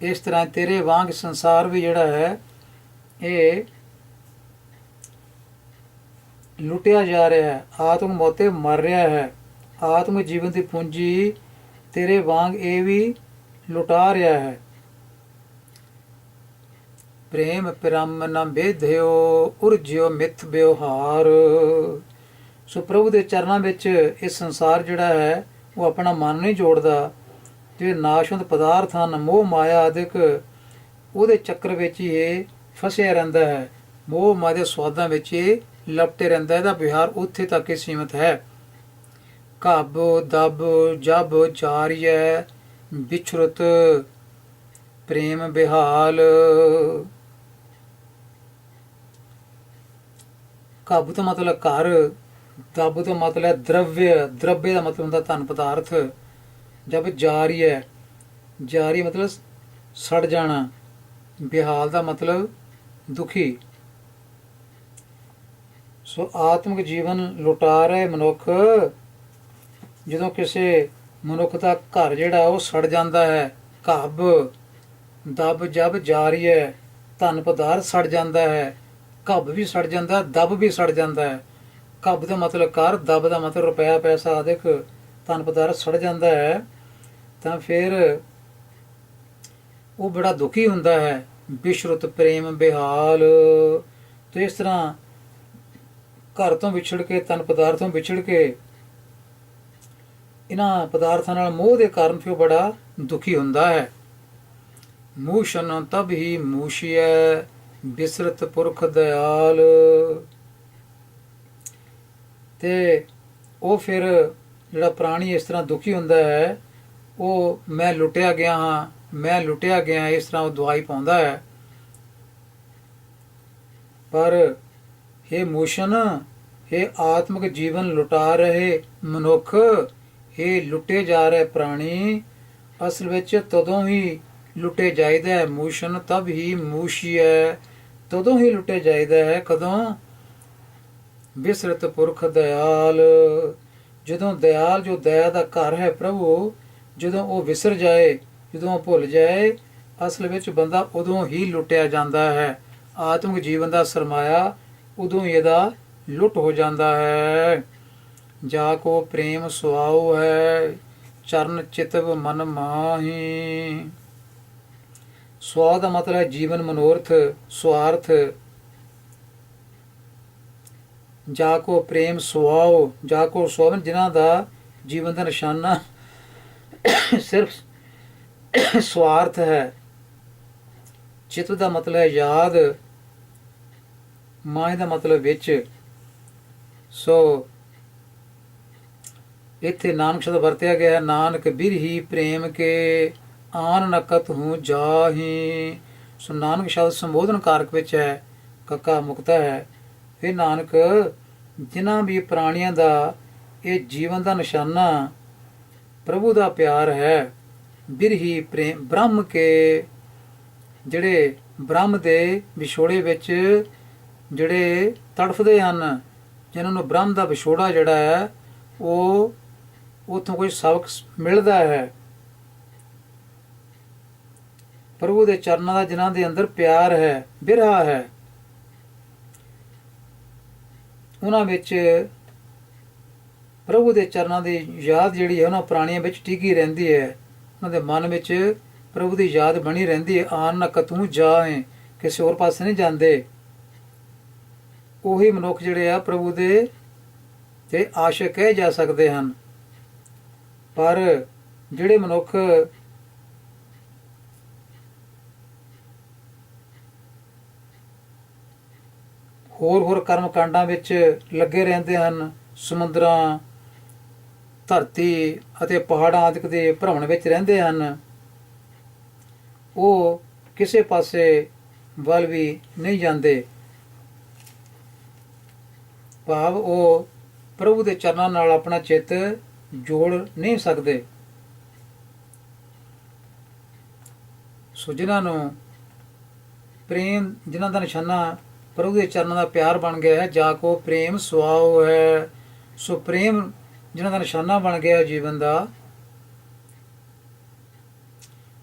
ਇਸ ਤਰ੍ਹਾਂ ਤੇਰੇ ਵਾਂਗ ਸੰਸਾਰ ਵੀ ਜਿਹੜਾ ਹੈ ਇਹ ਲੁੱਟਿਆ ਜਾ ਰਿਹਾ ਹੈ, ਆਤਮ ਮੋਤੇ ਮਰ ਰਿਹਾ ਹੈ। ਆਤਮ ਜੀਵਨ ਦੀ ਪੂੰਜੀ ਤੇਰੇ ਵਾਂਗ ਇਹ ਵੀ ਲੁਟਾ ਰਿਹਾ ਹੈ। ਪ੍ਰੇਮ ਪਿਰਮ ਨ ਬੇਧਿਓ ਉਰਜਿਓ ਮਿੱਥ ਵਿਵਹਾਰ। ਸੋ ਪ੍ਰਭੂ ਦੇ ਚਰਨਾਂ ਵਿੱਚ ਇਹ ਸੰਸਾਰ ਜਿਹੜਾ ਹੈ ਉਹ ਆਪਣਾ ਮਨ ਨਹੀਂ ਜੋੜਦਾ। ਜਿਹੜੇ ਨਾਸ਼ਵੰਤ ਪਦਾਰਥ ਹਨ, ਮੋਹ ਮਾਇਆ ਆਦਿਕ, ਉਹਦੇ ਚੱਕਰ ਵਿੱਚ ਹੀ ਇਹ ਫਸਿਆ ਰਹਿੰਦਾ ਹੈ। ਮੋਹ ਮਾਇਆ ਦੇ ਸਵਾਦਾਂ ਵਿੱਚ ਇਹ ਲਪਟੇ ਰਹਿੰਦਾ। ਇਹਦਾ ਵਿਹਾਰ ਉੱਥੇ ਤੱਕ ਹੀ ਸੀਮਿਤ ਹੈ। ਘੱਬ ਦੱਬ ਜਬ ਜਾਰੀਐ ਵਿਛੁਰਤ ਪ੍ਰੇਮ ਬਿਹਾਲ। ਘੱਬ ਤੋਂ ਮਤਲਬ ਘਰ, ਦੱਬ ਤੋਂ ਮਤਲਬ ਦਰਵਯ, ਦਰਵਯ ਦਾ ਮਤਲਬ ਹੁੰਦਾ ਧਨ ਪਦਾਰਥ। ਜਬ ਜਾਰੀ ਹੈ, ਜਾਰੀ ਮਤਲਬ ਸੜ ਜਾਣਾ। ਬਿਹਾਲ ਦਾ ਮਤਲਬ ਦੁਖੀ। ਸੋ ਆਤਮਿਕ ਜੀਵਨ ਲੁਟਾ ਰਹੇ ਮਨੁੱਖ, ਜਦੋਂ ਕਿਸੇ ਮਨੁੱਖ ਦਾ ਘਰ ਜਿਹੜਾ ਉਹ ਸੜ ਜਾਂਦਾ ਹੈ, ਘੱਬ ਦੱਬ ਜਬ ਜਾਰੀ ਹੈ, ਧਨ ਪਦਾਰਥ ਸੜ ਜਾਂਦਾ ਹੈ, ਘੱਬ ਵੀ ਸੜ ਜਾਂਦਾ, ਦੱਬ ਵੀ ਸੜ ਜਾਂਦਾ ਹੈ। ਘੱਬ ਦਾ ਮਤਲਬ ਘਰ, ਦੱਬ ਦਾ ਮਤਲਬ ਰੁਪਇਆ ਪੈਸਾ ਆਦਿਕ ਧਨ ਪਦਾਰਥ ਸੜ ਜਾਂਦਾ ਹੈ, ਤਾਂ ਫਿਰ ਉਹ ਬੜਾ ਦੁਖੀ ਹੁੰਦਾ ਹੈ। ਵਿਸ਼ਰੁਤ ਪ੍ਰੇਮ ਬਿਹਾਲ। ਤੇ ਇਸ ਤਰ੍ਹਾਂ ਘਰ ਤੋਂ ਵਿਛੜ ਕੇ, ਧਨ ਪਦਾਰਥ ਤੋਂ ਵਿਛੜ ਕੇ, ਇਹਨਾਂ ਪਦਾਰਥਾਂ ਨਾਲ ਮੋਹ ਦੇ ਕਾਰਨ ਫਿਰ ਬੜਾ ਦੁਖੀ ਹੁੰਦਾ ਹੈ। ਮੂਸ਼ਨ ਤਬ ਹੀ ਮੂਸ਼ੀਐ ਬਿਸਰਤ ਪੁਰਖ ਦਇਆਲ। ਤੇ ਉਹ ਫਿਰ ਜਿਹੜਾ ਪ੍ਰਾਣੀ ਇਸ ਤਰ੍ਹਾਂ ਦੁਖੀ ਹੁੰਦਾ ਹੈ, ਉਹ ਮੈਂ ਲੁੱਟਿਆ ਗਿਆ ਹਾਂ, ਮੈਂ ਲੁੱਟਿਆ ਗਿਆ, ਇਸ ਤਰ੍ਹਾਂ ਉਹ ਦਵਾਈ ਪਾਉਂਦਾ ਹੈ। ਪਰ हे ਮੂਸ਼ਨ, हे ਆਤਮਿਕ ਜੀਵਨ ਲੁਟਾ ਰਹੇ ਮਨੁੱਖ, हे ਲੁੱਟੇ ਜਾ ਰਹੇ ਪ੍ਰਾਣੀ, ਅਸਲ ਵਿੱਚ ਤਦੋਂ ਹੀ ਲੁੱਟੇ ਜਾਈਦਾ ਹੈ। ਮੂਸ਼ਨ ਤਬ ਹੀ ਮੂਸ਼ੀਐ, ਤਦੋਂ ਹੀ ਲੁੱਟੇ ਜਾਈਦਾ ਹੈ। ਕਦੋਂ? ਬਿਸਰਤ ਪੁਰਖ ਦਇਆਲ। ਜਦੋਂ ਦਇਆਲ, ਜੋ ਦਇਆ ਦਾ ਘਰ ਹੈ ਪ੍ਰਭੂ, ਜਦੋਂ ਉਹ ਵਿਸਰ ਜਾਏ, ਜਦੋਂ ਉਹ ਭੁੱਲ ਜਾਏ, ਅਸਲ ਵਿੱਚ ਬੰਦਾ ਉਦੋਂ ਹੀ ਲੁੱਟਿਆ ਜਾਂਦਾ ਹੈ। ਆਤਮਿਕ ਜੀਵਨ ਦਾ ਸਰਮਾਇਆ ਉਦੋਂ ਹੀ ਇਹਦਾ ਲੁੱਟ ਹੋ ਜਾਂਦਾ ਹੈ। ਜਾ ਕੋ ਪ੍ਰੇਮ ਸੁਆਉ ਹੈ, ਚਰਨ ਚਿਤਵ ਮਨ ਮਾਹੀ। ਸੁਆ ਦਾ ਮਤਲਬ ਹੈ ਜੀਵਨ ਮਨੋਰਥ, ਸੁਆਰਥ। ਜਾ ਕੋ ਪ੍ਰੇਮ ਸੁਆਉ, ਜਾ ਕੋ ਸੁਆਵਨ, ਜਿਨ੍ਹਾਂ ਦਾ ਜੀਵਨ ਦਾ ਨਿਸ਼ਾਨਾ ਸਿਰਫ ਸੁਆਰਥ ਹੈ। ਚਿਤ ਦਾ ਮਤਲਬ ਹੈ ਯਾਦ, ਮਾਹ ਦਾ ਮਤਲਬ ਵਿੱਚ। ਸੋ ਇੱਥੇ ਨਾਨਕ ਸ਼ਬਦ ਵਰਤਿਆ ਗਿਆ ਹੈ। ਨਾਨਕ ਬਿਰਹੀ ਪ੍ਰੇਮ ਕੇ ਆਨ ਨਕਤ ਹੂੰ ਜਾਹੀ। ਸੋ ਨਾਨਕ ਸ਼ਬਦ ਸੰਬੋਧਨ ਕਾਰਕ ਵਿੱਚ ਹੈ, ਕੱਕਾ ਮੁਕਤਾ ਹੈ। ਇਹ ਨਾਨਕ, ਜਿਨ੍ਹਾਂ ਵੀ ਪ੍ਰਾਣੀਆਂ ਦਾ ਇਹ ਜੀਵਨ ਦਾ ਨਿਸ਼ਾਨਾ ਪ੍ਰਭੂ ਦਾ ਪਿਆਰ ਹੈ, ਬਿਰਹੀ ਪ੍ਰੇਮ, ਬ੍ਰਹਮ ਕੇ, ਜਿਹੜੇ ਬ੍ਰਹਮ ਦੇ ਵਿਛੋੜੇ ਵਿੱਚ ਜਿਹੜੇ ਤੜਫਦੇ ਹਨ, ਜਿਨ੍ਹਾਂ ਨੂੰ ਬ੍ਰਹਮ ਦਾ ਵਿਛੋੜਾ ਜਿਹੜਾ ਹੈ ਉਹ ਉੱਥੋਂ ਕੋਈ ਸਬਕ ਮਿਲਦਾ ਹੈ। ਪ੍ਰਭੂ ਦੇ ਚਰਨਾਂ ਦਾ ਜਿਨ੍ਹਾਂ ਦੇ ਅੰਦਰ ਪਿਆਰ ਹੈ, ਬਿਰਹਾ ਹੈ, ਉਹਨਾਂ ਵਿੱਚ ਪ੍ਰਭੂ ਦੇ ਚਰਨਾਂ ਦੀ ਯਾਦ ਜਿਹੜੀ ਹੈ ਉਹਨਾਂ ਪ੍ਰਾਣੀਆਂ ਵਿੱਚ ਟਿਕੀ ਰਹਿੰਦੀ ਹੈ। ਉਹਨਾਂ ਦੇ ਮਨ ਵਿੱਚ ਪ੍ਰਭੂ ਦੀ ਯਾਦ ਬਣੀ ਰਹਿੰਦੀ ਹੈ। ਆਨ ਨਾ ਕਤੂ ਜਾਏ, ਕਿਸੇ ਹੋਰ ਪਾਸੇ ਨਹੀਂ ਜਾਂਦੇ। ਉਹੀ ਮਨੁੱਖ ਜਿਹੜੇ ਆ ਪ੍ਰਭੂ ਦੇ ਤੇ ਆਸ਼ਿਕ ਕਹੇ ਜਾ ਸਕਦੇ ਹਨ। ਪਰ ਜਿਹੜੇ ਮਨੁੱਖ ਹੋਰ ਕਰਮ ਕਾਂਡਾਂ ਵਿੱਚ ਲੱਗੇ ਰਹਿੰਦੇ ਹਨ, ਸਮੁੰਦਰਾਂ, ਧਰਤੀ ਅਤੇ ਪਹਾੜਾਂ ਆਦਿਕ ਦੇ ਭ੍ਰਮਣ ਵਿੱਚ ਰਹਿੰਦੇ ਹਨ, ਉਹ ਕਿਸੇ ਪਾਸੇ ਵੱਲ ਵੀ ਨਹੀਂ ਜਾਂਦੇ। ਭਾਵ ਉਹ ਪ੍ਰਭੂ ਦੇ ਚਰਨਾਂ ਨਾਲ ਆਪਣਾ ਚਿੱਤ ਜੋੜ ਨਹੀਂ ਸਕਦੇ। ਸੋ ਜਿਨ੍ਹਾਂ ਨੂੰ ਪ੍ਰੇਮ ਜਿਨ੍ਹਾਂ ਦਾ ਨਿਸ਼ਾਨਾ ਪ੍ਰਭੂ ਦੇ ਚਰਨਾਂ ਦਾ ਪਿਆਰ ਬਣ ਗਿਆ ਹੈ, ਜਾ ਕੋ ਪ੍ਰੇਮ ਸੁਆਓ ਹੈ। ਸੋ ਪ੍ਰੇਮ ਜਿਨ੍ਹਾਂ ਦਾ ਨਿਸ਼ਾਨਾ ਬਣ ਗਿਆ ਜੀਵਨ ਦਾ,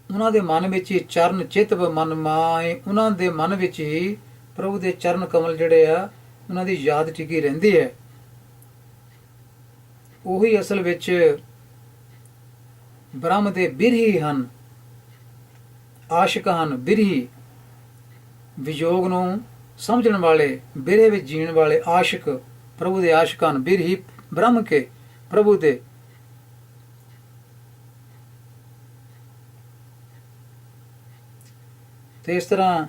ਉਹਨਾਂ ਦੇ ਮਨ ਵਿੱਚ ਹੀ ਚਰਨ ਚਿਤ ਮਨ ਮਾਏ, ਉਹਨਾਂ ਦੇ ਮਨ ਵਿੱਚ ਹੀ ਪ੍ਰਭੂ ਦੇ ਚਰਨ ਕਮਲ ਜਿਹੜੇ ਆ ਉਹਨਾਂ ਦੀ ਯਾਦ ਟਿਕੀ ਰਹਿੰਦੀ ਹੈ। ਉਹੀ ਅਸਲ ਵਿੱਚ ਬ੍ਰਹਮ ਦੇ ਬਿਰਹੀ ਹਨ, ਆਸ਼ਿਕ ਹਨ। ਬਿਰਹੀ ਵਿਯੋਗ ਨੂੰ ਸਮਝਣ ਵਾਲੇ, ਬਿਰਹੇ ਵਿੱਚ ਜੀਣ ਵਾਲੇ ਆਸ਼ਿਕ ਪ੍ਰਭੂ ਦੇ ਆਸ਼ਿਕ ਹਨ। ਬਿਰਹੀ ਬ੍ਰਹਮ ਕੇ ਪ੍ਰਭੂ ਦੇ। ਤੇ ਇਸ ਤਰ੍ਹਾਂ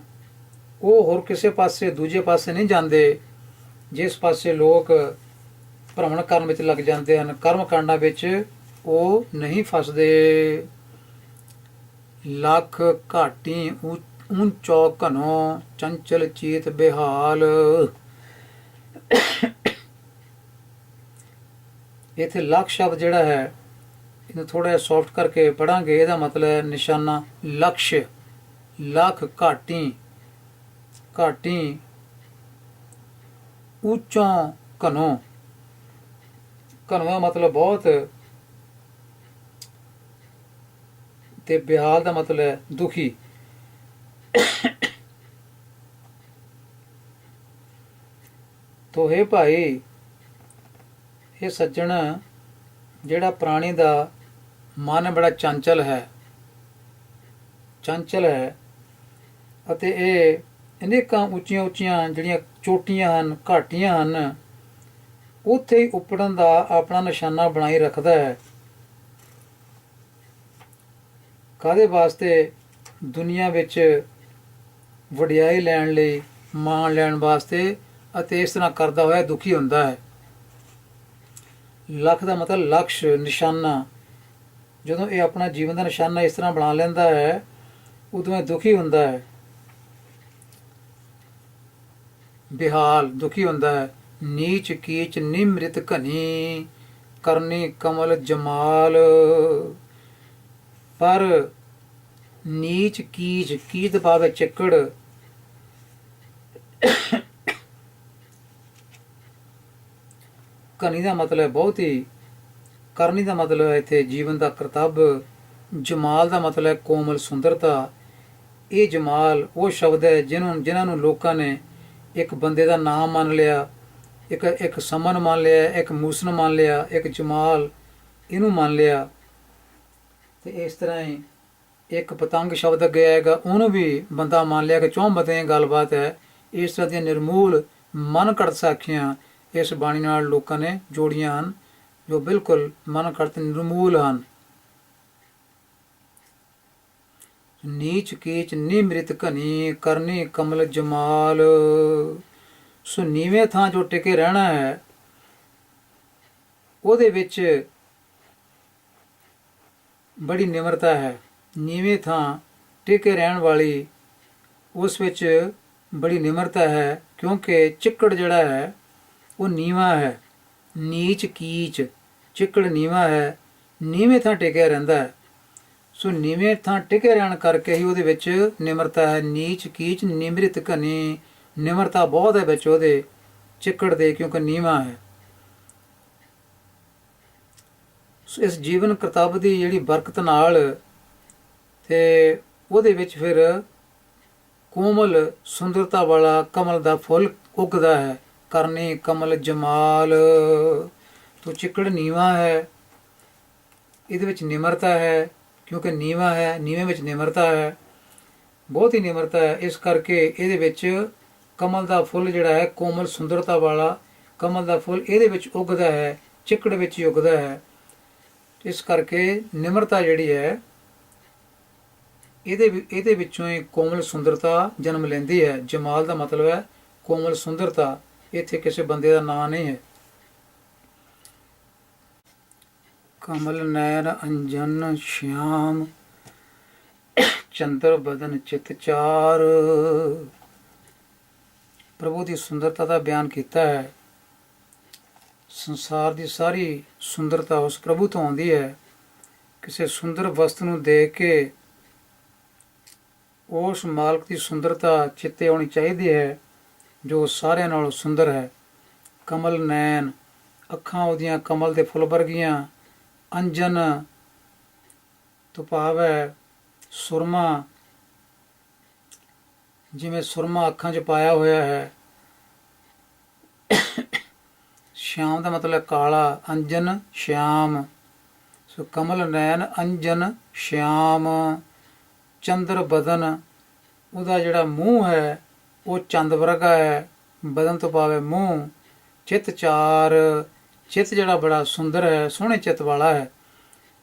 ਉਹ ਹੋਰ ਕਿਸੇ ਪਾਸੇ ਦੂਜੇ ਪਾਸੇ ਨਹੀਂ ਜਾਂਦੇ, ਜਿਸ ਪਾਸੇ ਲੋਕ ਭ੍ਰਮਣ ਕਰਨ ਵਿੱਚ ਲੱਗ ਜਾਂਦੇ ਹਨ। ਕਰਮ ਕਾਂਡਾਂ ਵਿੱਚ ਉਹ ਨਹੀਂ ਫਸਦੇ। ਲੱਖ ਘਾਟੀ ਊਂਚੋ ਘਨੋ, ਚੰਚਲ ਚੀਤ ਬਿਹਾਲ। ਇੱਥੇ ਲੱਖ ਸ਼ਬਦ ਜਿਹੜਾ ਹੈ, ਇਹਨੂੰ ਥੋੜਾ ਜਿਹਾ ਸੌਫਟ ਕਰਕੇ ਪੜਾਂਗੇ। ਇਹਦਾ ਮਤਲਬ ਹੈ ਨਿਸ਼ਾਨਾ, ਲਕਸ਼। ਲੱਖ ਘਾਟੀ, ਘਾਟੀ ਉੱਚੋਂ ਘਨੋ, ਘਨੋ ਦਾ ਮਤਲਬ ਬਹੁਤ, ਤੇ ਬਿਹਾਲ ਦਾ ਮਤਲਬ ਹੈ ਦੁਖੀ। ਤੋ ਹੈ ਭਾਈ, ਇਹ ਸੱਜਣ, ਜਿਹੜਾ ਪ੍ਰਾਣੀ ਦਾ ਮਨ ਬੜਾ ਚੰਚਲ ਹੈ, ਚੰਚਲ ਹੈ, ਅਤੇ ਇਹ ਅਨੇਕਾਂ ਉੱਚੀਆਂ ਉੱਚੀਆਂ ਜਿਹੜੀਆਂ ਚੋਟੀਆਂ ਹਨ, ਘਾਟੀਆਂ ਹਨ, ਉੱਥੇ ਹੀ ਉੱਪੜਨ ਦਾ ਆਪਣਾ ਨਿਸ਼ਾਨਾ ਬਣਾਈ ਰੱਖਦਾ ਹੈ। ਕਾਹਦੇ ਵਾਸਤੇ? ਦੁਨੀਆ ਵਿੱਚ ਵਡਿਆਈ ਲੈਣ ਲਈ, ਮਾਣ ਲੈਣ ਵਾਸਤੇ, ਅਤੇ ਇਸ ਤਰ੍ਹਾਂ ਕਰਦਾ ਹੋਇਆ ਦੁਖੀ ਹੁੰਦਾ ਹੈ। ਲੱਖ ਦਾ ਮਤਲਬ ਲਕਸ਼, ਨਿਸ਼ਾਨਾ। ਜਦੋਂ ਇਹ ਆਪਣਾ ਜੀਵਨ ਦਾ ਨਿਸ਼ਾਨਾ ਇਸ ਤਰ੍ਹਾਂ ਬਣਾ ਲੈਂਦਾ ਹੈ, ਉਦੋਂ ਇਹ ਦੁਖੀ ਹੁੰਦਾ ਹੈ। ਬਿਹਾਲ, ਦੁਖੀ ਹੁੰਦਾ ਹੈ। ਨੀਚ ਕੀਚ ਨਿਮ੍ਰਿਤ ਘਨੀ, ਕਰਨੀ ਕਮਲ ਜਮਾਲ। ਪਰ ਨੀਚ ਕੀਚ, ਕੀਚ ਦਾ ਭਾਵ ਹੈ ਚਿੱਕੜ। ਘਨੀ ਦਾ ਮਤਲਬ ਹੈ ਬਹੁਤ ਹੀ। ਕਰਨੀ ਦਾ ਮਤਲਬ ਹੈ ਇੱਥੇ ਜੀਵਨ ਦਾ ਕਰਤੱਵ। ਜਮਾਲ ਦਾ ਮਤਲਬ ਹੈ ਕੋਮਲ, ਸੁੰਦਰਤਾ। ਇਹ ਜਮਾਲ ਉਹ ਸ਼ਬਦ ਹੈ ਜਿਨ੍ਹਾਂ ਨੂੰ ਲੋਕਾਂ ਨੇ ਇੱਕ ਬੰਦੇ ਦਾ ਨਾਮ ਮੰਨ ਲਿਆ, ਇੱਕ ਸਮਨ ਮੰਨ ਲਿਆ, ਇੱਕ ਮੂਸਨ ਮੰਨ ਲਿਆ, ਇੱਕ ਜਮਾਲ ਇਹਨੂੰ ਮੰਨ ਲਿਆ। ਤੇ ਇਸ ਤਰ੍ਹਾਂ ਹੀ ਇੱਕ ਪਤੰਗ ਸ਼ਬਦ ਅੱਗੇ ਆਏਗਾ, ਉਹਨੂੰ ਵੀ ਬੰਦਾ ਮੰਨ ਲਿਆ ਕਿ ਚੌਂ ਬੰਦੇ ਗੱਲਬਾਤ ਹੈ। ਇਸ ਤਰ੍ਹਾਂ ਦੀਆਂ ਨਿਰਮੂਲ ਮਨ ਘੜਤ ਸਾਖੀਆਂ ਇਸ ਬਾਣੀ ਨਾਲ ਲੋਕਾਂ ਨੇ ਜੋੜੀਆਂ ਹਨ, ਜੋ ਬਿਲਕੁਲ ਮਨ ਘੜਤ ਨਿਰਮੂਲ ਹਨ। ਨੀਚ ਕੀਚ ਨਿਮ੍ਰਿਤ ਘਨੀ, ਕਰਨੀ ਕਮਲ ਜਮਾਲ। ਸੋ ਨੀਵੇਂ ਥਾਂ ਜੋ ਟਿਕੇ ਰਹਿਣਾ ਹੈ, ਉਹਦੇ ਵਿੱਚ ਬੜੀ ਨਿਮਰਤਾ ਹੈ। ਨੀਵੇਂ ਥਾਂ ਟਿਕੇ ਰਹਿਣ ਵਾਲੀ, ਉਸ ਵਿੱਚ ਬੜੀ ਨਿਮਰਤਾ ਹੈ, ਕਿਉਂਕਿ ਚਿੱਕੜ ਜਿਹੜਾ ਹੈ ਉਹ ਨੀਵਾਂ ਹੈ। ਨੀਚ ਕੀਚ, ਚਿੱਕੜ ਨੀਵਾਂ ਹੈ, ਨੀਵੇਂ ਥਾਂ ਟਿਕਿਆ ਰਹਿੰਦਾ ਹੈ। ਸੋ ਨੀਵੇਂ ਥਾਂ ਟਿਕੇ ਰਹਿਣ ਕਰਕੇ ਹੀ ਉਹਦੇ ਵਿੱਚ ਨਿਮਰਤਾ ਹੈ। ਨੀਚ ਕੀਚ ਨਿਮ੍ਰਿਤ ਘਨੀ, ਨਿਮਰਤਾ ਬਹੁਤ ਹੈ ਵਿੱਚ ਉਹਦੇ ਚਿੱਕੜ ਦੇ, ਕਿਉਂਕਿ ਨੀਵਾਂ ਹੈ। ਸੋ ਇਸ ਜੀਵਨ ਕਰਤੱਵ ਦੀ ਜਿਹੜੀ ਬਰਕਤ ਨਾਲ ਤੇ ਉਹਦੇ ਵਿੱਚ ਫਿਰ ਕੋਮਲ ਸੁੰਦਰਤਾ ਵਾਲਾ ਕਮਲ ਦਾ ਫੁੱਲ ਉੱਗਦਾ ਹੈ। ਕਰਨੀ ਕਮਲ ਜਮਾਲ। ਤੋ ਚਿੱਕੜ ਨੀਵਾਂ ਹੈ, ਇਹਦੇ ਵਿੱਚ ਨਿਮਰਤਾ ਹੈ, ਕਿਉਂਕਿ ਨੀਵਾਂ ਹੈ, ਨੀਵੇਂ ਵਿੱਚ ਨਿਮਰਤਾ ਹੈ, ਬਹੁਤ ਹੀ ਨਿਮਰਤਾ ਹੈ। ਇਸ ਕਰਕੇ ਇਹਦੇ ਵਿੱਚ ਕਮਲ ਦਾ ਫੁੱਲ ਜਿਹੜਾ ਹੈ, ਕੋਮਲ ਸੁੰਦਰਤਾ ਵਾਲਾ ਕਮਲ ਦਾ ਫੁੱਲ ਇਹਦੇ ਵਿੱਚ ਉੱਗਦਾ ਹੈ, ਚਿੱਕੜ ਵਿੱਚ ਹੀ ਉੱਗਦਾ ਹੈ। ਇਸ ਕਰਕੇ ਨਿਮਰਤਾ ਜਿਹੜੀ ਹੈ, ਇਹਦੇ ਵਿੱਚੋਂ ਹੀ ਕੋਮਲ ਸੁੰਦਰਤਾ ਜਨਮ ਲੈਂਦੀ ਹੈ। ਜਮਾਲ ਦਾ ਮਤਲਬ ਹੈ ਕੋਮਲ ਸੁੰਦਰਤਾ, ਇੱਥੇ ਕਿਸੇ ਬੰਦੇ ਦਾ ਨਾਂ ਨਹੀਂ ਹੈ। ਕਮਲ ਨੈਣ ਅੰਜਨ ਸ਼ਿਆਮ, ਚੰਦਰ ਬਦਨ ਚਿਤ ਚਾਰ। ਪ੍ਰਭੂ ਦੀ ਸੁੰਦਰਤਾ ਦਾ ਬਿਆਨ ਕੀਤਾ ਹੈ। ਸੰਸਾਰ ਦੀ ਸਾਰੀ ਸੁੰਦਰਤਾ ਉਸ ਪ੍ਰਭੂ ਤੋਂ ਆਉਂਦੀ ਹੈ। ਕਿਸੇ ਸੁੰਦਰ ਵਸਤੂ ਨੂੰ ਦੇਖ ਕੇ ਉਸ ਮਾਲਕ ਦੀ ਸੁੰਦਰਤਾ ਚਿੱਤੇ ਆਉਣੀ ਚਾਹੀਦੀ ਹੈ ਜੋ ਸਾਰਿਆਂ ਨਾਲੋਂ ਸੁੰਦਰ ਹੈ। ਕਮਲ ਨੈਣ, ਅੱਖਾਂ ਉਹਦੀਆਂ ਕਮਲ ਦੇ ਫੁੱਲ ਵਰਗੀਆਂ। ਅੰਜਨ ਤੋਂ ਭਾਵ ਹੈ ਸੁਰਮਾ, ਜਿਵੇਂ ਸੁਰਮਾ ਅੱਖਾਂ 'ਚ ਪਾਇਆ ਹੋਇਆ ਹੈ। ਸ਼ਿਆਮ ਦਾ ਮਤਲਬ ਕਾਲਾ, ਅੰਜਨ ਸ਼ਿਆਮ। ਸੋ ਕਮਲ ਨੈਣ ਅੰਜਨ ਸ਼ਿਆਮ। ਚੰਦਰ ਬਦਨ, ਉਹਦਾ ਜਿਹੜਾ ਮੂੰਹ ਹੈ ਉਹ ਚੰਦ ਵਰਗਾ ਹੈ। ਬਦਨ ਤੋਂ ਭਾਵੇਂ ਮੂੰਹ। ਚਿੱਤ ਚਾਰ, ਚਿੱਤ ਜਿਹੜਾ ਬੜਾ ਸੁੰਦਰ ਹੈ, ਸੋਹਣੇ ਚਿੱਤ ਵਾਲਾ ਹੈ।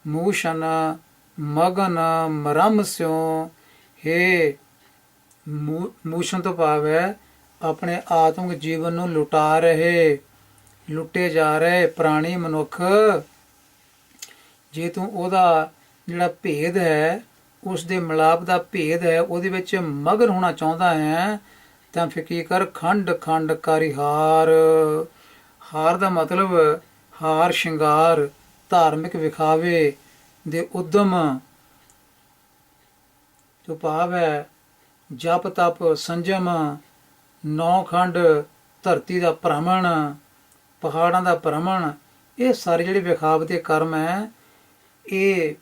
ਮੂਸ਼ਨ ਮਗਨ ਮਰਮ ਸਿਉ, ਹੇ ਮੂਸ਼ਨ ਤੋਂ ਭਾਵ ਹੈ ਆਪਣੇ ਆਤਮਿਕ ਜੀਵਨ ਨੂੰ ਲੁਟਾ ਰਹੇ, ਲੁੱਟੇ ਜਾ ਰਹੇ ਪ੍ਰਾਣੀ ਮਨੁੱਖ। ਜੇ ਤੂੰ ਉਹਦਾ ਜਿਹੜਾ ਭੇਦ ਹੈ, ਉਸ ਦੇ ਮਿਲਾਪ ਦਾ ਭੇਦ ਹੈ, ਉਹਦੇ ਵਿੱਚ ਮਗਨ ਹੋਣਾ ਚਾਹੁੰਦਾ ਹੈ ਤਾਂ ਫਿਰ ਕੀ ਕਰ, ਖੰਡ ਖੰਡ ਕਾਰੀ ਹਾਰ। ਹਾਰ ਦਾ ਮਤਲਬ ਹਾਰ ਸ਼ਿੰਗਾਰ, ਧਾਰਮਿਕ ਵਿਖਾਵੇ ਦੇ ਉਦਮ ਤੋਂ ਭਾਵ ਹੈ ਜਪ ਤਪ ਸੰਜਮ, ਨੌ ਖੰਡ ਧਰਤੀ ਦਾ ਭ੍ਰਮਣ, ਪਹਾੜਾਂ ਦਾ ਭ੍ਰਮਣ। ਇਹ ਸਾਰੇ ਜਿਹੜੇ ਵਿਖਾਵਤੇ ਕਰਮ ਹੈ, ਇਹ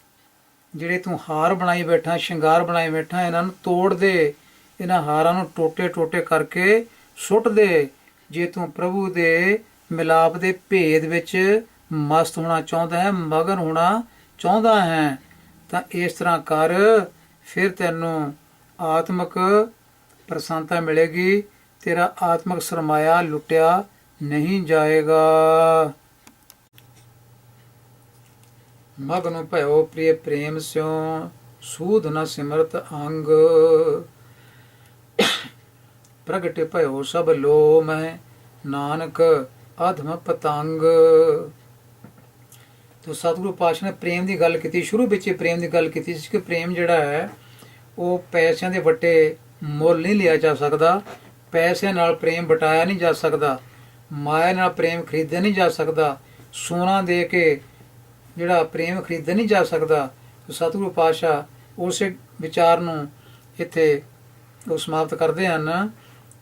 ਜਿਹੜੇ ਤੂੰ ਹਾਰ ਬਣਾਈ ਬੈਠਾ, ਸ਼ਿੰਗਾਰ ਬਣਾਈ ਬੈਠਾ, ਇਹਨਾਂ ਨੂੰ ਤੋੜ ਦੇ, ਇਹਨਾਂ ਹਾਰਾਂ ਨੂੰ ਟੋਟੇ ਟੋਟੇ ਕਰਕੇ ਸੁੱਟ ਦੇ। ਜੇ ਤੂੰ ਪ੍ਰਭੂ ਦੇ ਮਿਲਾਪ ਦੇ ਭੇਦ ਵਿੱਚ ਮਸਤ ਹੋਣਾ ਚਾਹੁੰਦਾ ਹੈ, ਮਗਨ ਹੋਣਾ ਚਾਹੁੰਦਾ ਹੈ, ਤਾਂ ਇਸ ਤਰ੍ਹਾਂ ਕਰ, ਫਿਰ ਤੈਨੂੰ ਆਤਮਿਕ ਪ੍ਰਸੰਨਤਾ ਮਿਲੇਗੀ। ਤੇਰਾ ਆਤਮਿਕ ਸਰਮਾਇਆ ਲੁੱਟਿਆ ਨਹੀਂ ਜਾਏਗਾ। ਮਗਨ ਭਇਓ ਪ੍ਰਿਯ ਪ੍ਰੇਮ ਸਿਉ, ਸੂਧ ਨ ਸਿਮਰਤ ਅੰਗ। ਪ੍ਰਗਟ ਭਇਓ ਸਭ ਲੋ ਮੈਂ, ਨਾਨਕ ਅਧਮ ਪਤੰਗ। ਤੋ ਸਤਿਗੁਰੂ ਪਾਤਸ਼ਾਹ ਨੇ ਪ੍ਰੇਮ ਦੀ ਗੱਲ ਕੀਤੀ, ਸ਼ੁਰੂ ਵਿੱਚ ਪ੍ਰੇਮ ਦੀ ਗੱਲ ਕੀਤੀ ਸੀ ਕਿ ਪ੍ਰੇਮ ਜਿਹੜਾ ਹੈ ਉਹ ਪੈਸਿਆਂ ਦੇ ਵੱਟੇ ਮੁੱਲ ਨਹੀਂ ਲਿਆ ਜਾ ਸਕਦਾ। ਪੈਸਿਆਂ ਨਾਲ ਪ੍ਰੇਮ ਵਟਾਇਆ ਨਹੀਂ ਜਾ ਸਕਦਾ, ਮਾਇਆ ਨਾਲ ਪ੍ਰੇਮ ਖਰੀਦਿਆ ਨਹੀਂ ਜਾ ਸਕਦਾ, ਸੋਨਾ ਦੇ ਕੇ ਜਿਹੜਾ ਪ੍ਰੇਮ ਖਰੀਦਿਆ ਨਹੀਂ ਜਾ ਸਕਦਾ। ਸਤਿਗੁਰੂ ਪਾਤਸ਼ਾਹ ਉਸੇ ਵਿਚਾਰ ਨੂੰ ਇੱਥੇ ਉਹ ਸਮਾਪਤ ਕਰਦੇ ਹਨ